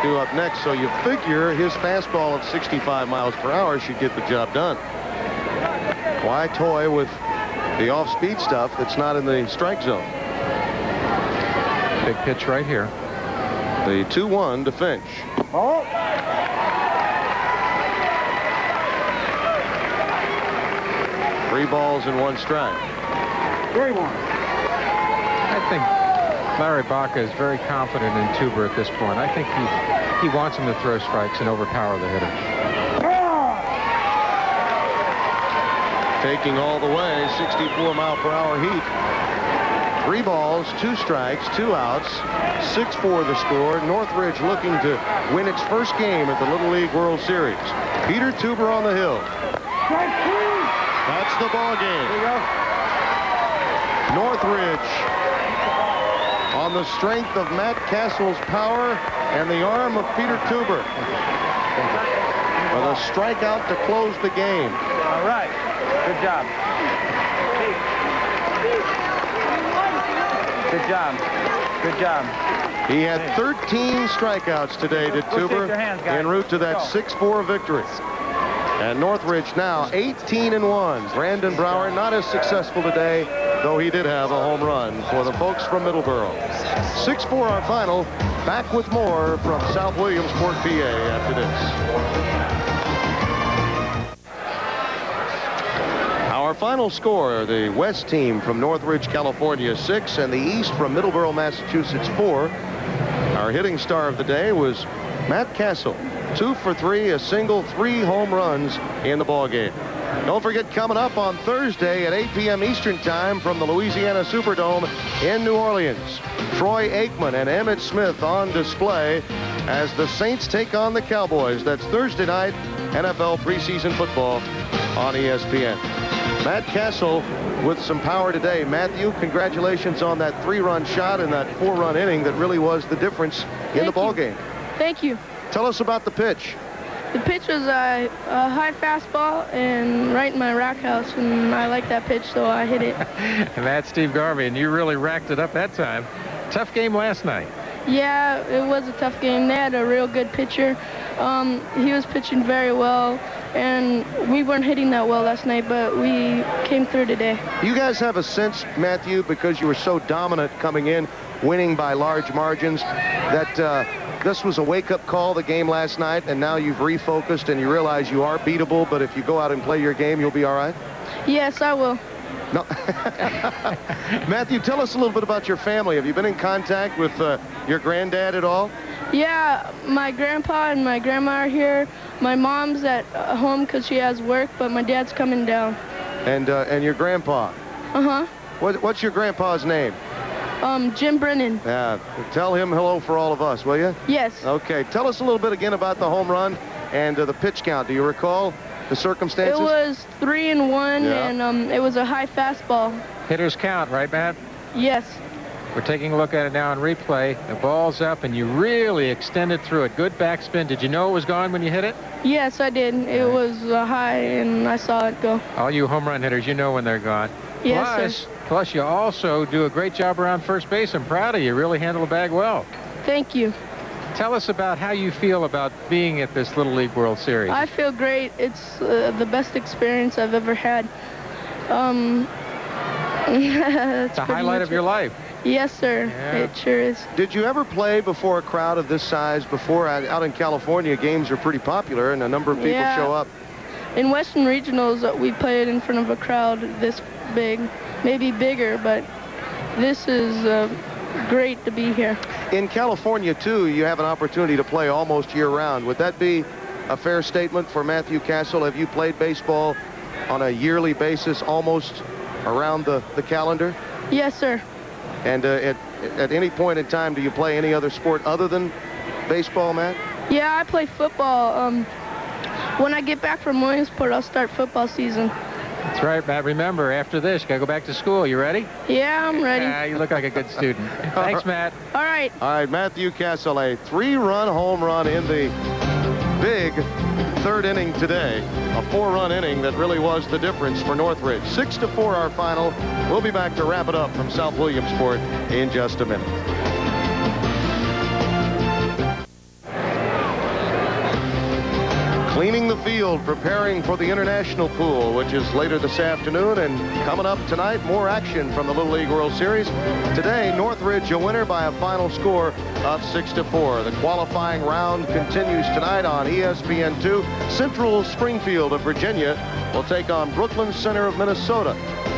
due up next. So you figure his fastball of 65 miles per hour should get the job done. Why toy with the off-speed stuff that's not in the strike zone? Big pitch right here. The 2-1 to Finch. 3 balls and 1 strike. 3-1. I think Larry Baca is very confident in Tuber at this point. I think he wants him to throw strikes and overpower the hitter. Taking all the way, 64-mile-per-hour heat. 3 balls, 2 strikes, 2 outs, 6-4 the score. Northridge looking to win its first game at the Little League World Series. Peter Tuber on the hill. That's the ball game. Northridge on the strength of Matt Castle's power and the arm of Peter Tuber. With a strikeout to close the game. All right. Good job. Good job. Good job. He had 13 strikeouts today, did Tuber, en route to that 6-4 victory. And Northridge now 18-1. Brandon Brower not as successful today, though he did have a home run for the folks from Middleborough. 6-4 our final. Back with more from South Williamsport, PA after this. Our final score, the West team from Northridge, California, 6, and the East from Middleborough, Massachusetts, 4. Our hitting star of the day was Matt Castle. 2 for 3, a single, 3 home runs in the ball game. Don't forget, coming up on Thursday at 8 p.m. Eastern Time from the Louisiana Superdome in New Orleans, Troy Aikman and Emmitt Smith on display as the Saints take on the Cowboys. That's Thursday night, NFL preseason football on ESPN. Matt Castle with some power today. Matthew, congratulations on that 3-run shot in that 4-run inning that really was the difference in the ball game. Thank you. Tell us about the pitch. The pitch was a high fastball and right in my rack house, and I like that pitch, so I hit it. And that's Steve Garvey, and you really racked it up that time. Tough game last night. Yeah, it was a tough game. They had a real good pitcher. He was pitching very well, and we weren't hitting that well last night, but we came through today. You guys have a sense, Matthew, because you were so dominant coming in, winning by large margins, that this was a wake-up call, the game last night, and now you've refocused and you realize you are beatable, but if you go out and play your game, you'll be all right? Yes, I will. No. Matthew, tell us a little bit about your family. Have you been in contact with your granddad at all? Yeah, my grandpa and my grandma are here. My mom's at home because she has work, but my dad's coming down. And your grandpa? Uh-huh. What's your grandpa's name? Jim Brennan. Yeah, tell him hello for all of us, will you? Yes. Okay, tell us a little bit again about the home run and the pitch count. Do you recall the circumstances? It was 3-1, yeah. And it was a high fastball. Hitters count, right, Matt? Yes. We're taking a look at it now in replay. The ball's up, and you really extended through it. Good backspin. Did you know it was gone when you hit it? Yes, I did. It was high, and I saw it go. All you home run hitters, you know when they're gone. Yes, Plus, you also do a great job around first base. I'm proud of you. You really handle the bag well. Thank you. Tell us about how you feel about being at this Little League World Series. I feel great. It's the best experience I've ever had. It's a highlight of your life. Yes, sir. Yeah. It sure is. Did you ever play before a crowd of this size before? Out in California, games are pretty popular, and a number of people show up. In Western Regionals, we played in front of a crowd this big, maybe bigger, but this is great to be here. In California, too, you have an opportunity to play almost year-round. Would that be a fair statement for Matthew Castle? Have you played baseball on a yearly basis almost around the calendar? Yes, sir. And at any point in time, do you play any other sport other than baseball, Matt? Yeah, I play football. When I get back from Williamsport, I'll start football season. That's right, Matt. Remember, after this, you got to go back to school. You ready? Yeah, I'm ready. Yeah, you look like a good student. Thanks, Matt. All right. All right, Matthew Castle, a 3-run home run in the big third inning today. A 4-run inning that really was the difference for Northridge. 6-4 our final. We'll be back to wrap it up from South Williamsport in just a minute. Cleaning the field, preparing for the international pool, which is later this afternoon, and coming up tonight, more action from the Little League World Series. Today, Northridge a winner by a final score of 6-4. The qualifying round continues tonight on ESPN2. Central Springfield of Virginia will take on Brooklyn Center of Minnesota.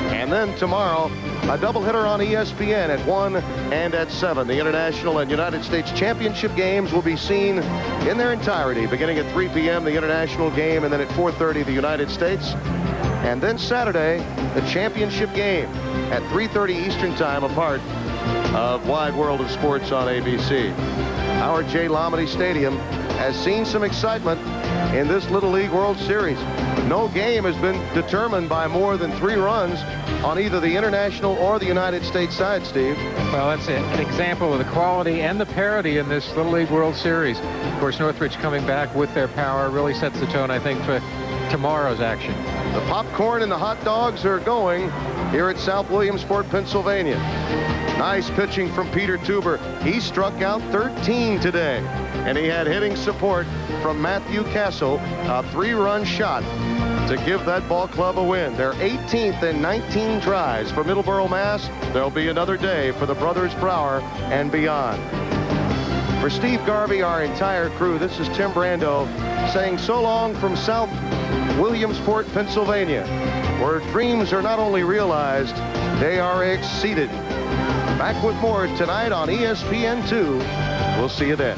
And then tomorrow, a doubleheader on ESPN at 1 and at 7. The International and United States Championship games will be seen in their entirety, beginning at 3 p.m. the International game, and then at 4:30 the United States. And then Saturday, the championship game at 3:30 Eastern Time, a part of Wide World of Sports on ABC. Howard J. Lomedy Stadium has seen some excitement in this Little League World Series. No game has been determined by more than 3 runs on either the international or the United States side, Steve. Well, that's an example of the quality and the parity in this Little League World Series. Of course, Northridge coming back with their power really sets the tone, I think, for tomorrow's action. The popcorn and the hot dogs are going here at South Williamsport, Pennsylvania. Nice pitching from Peter Tuber. He struck out 13 today, and he had hitting support from Matthew Castle, a 3-run shot to give that ball club a win. They're 18th in 19 tries for Middleborough, Mass. There'll be another day for the brothers Brower and beyond. For Steve Garvey, our entire crew, this is Tim Brando saying so long from South Williamsport, Pennsylvania, where dreams are not only realized, they are exceeded. Back with more tonight on ESPN2. We'll see you then.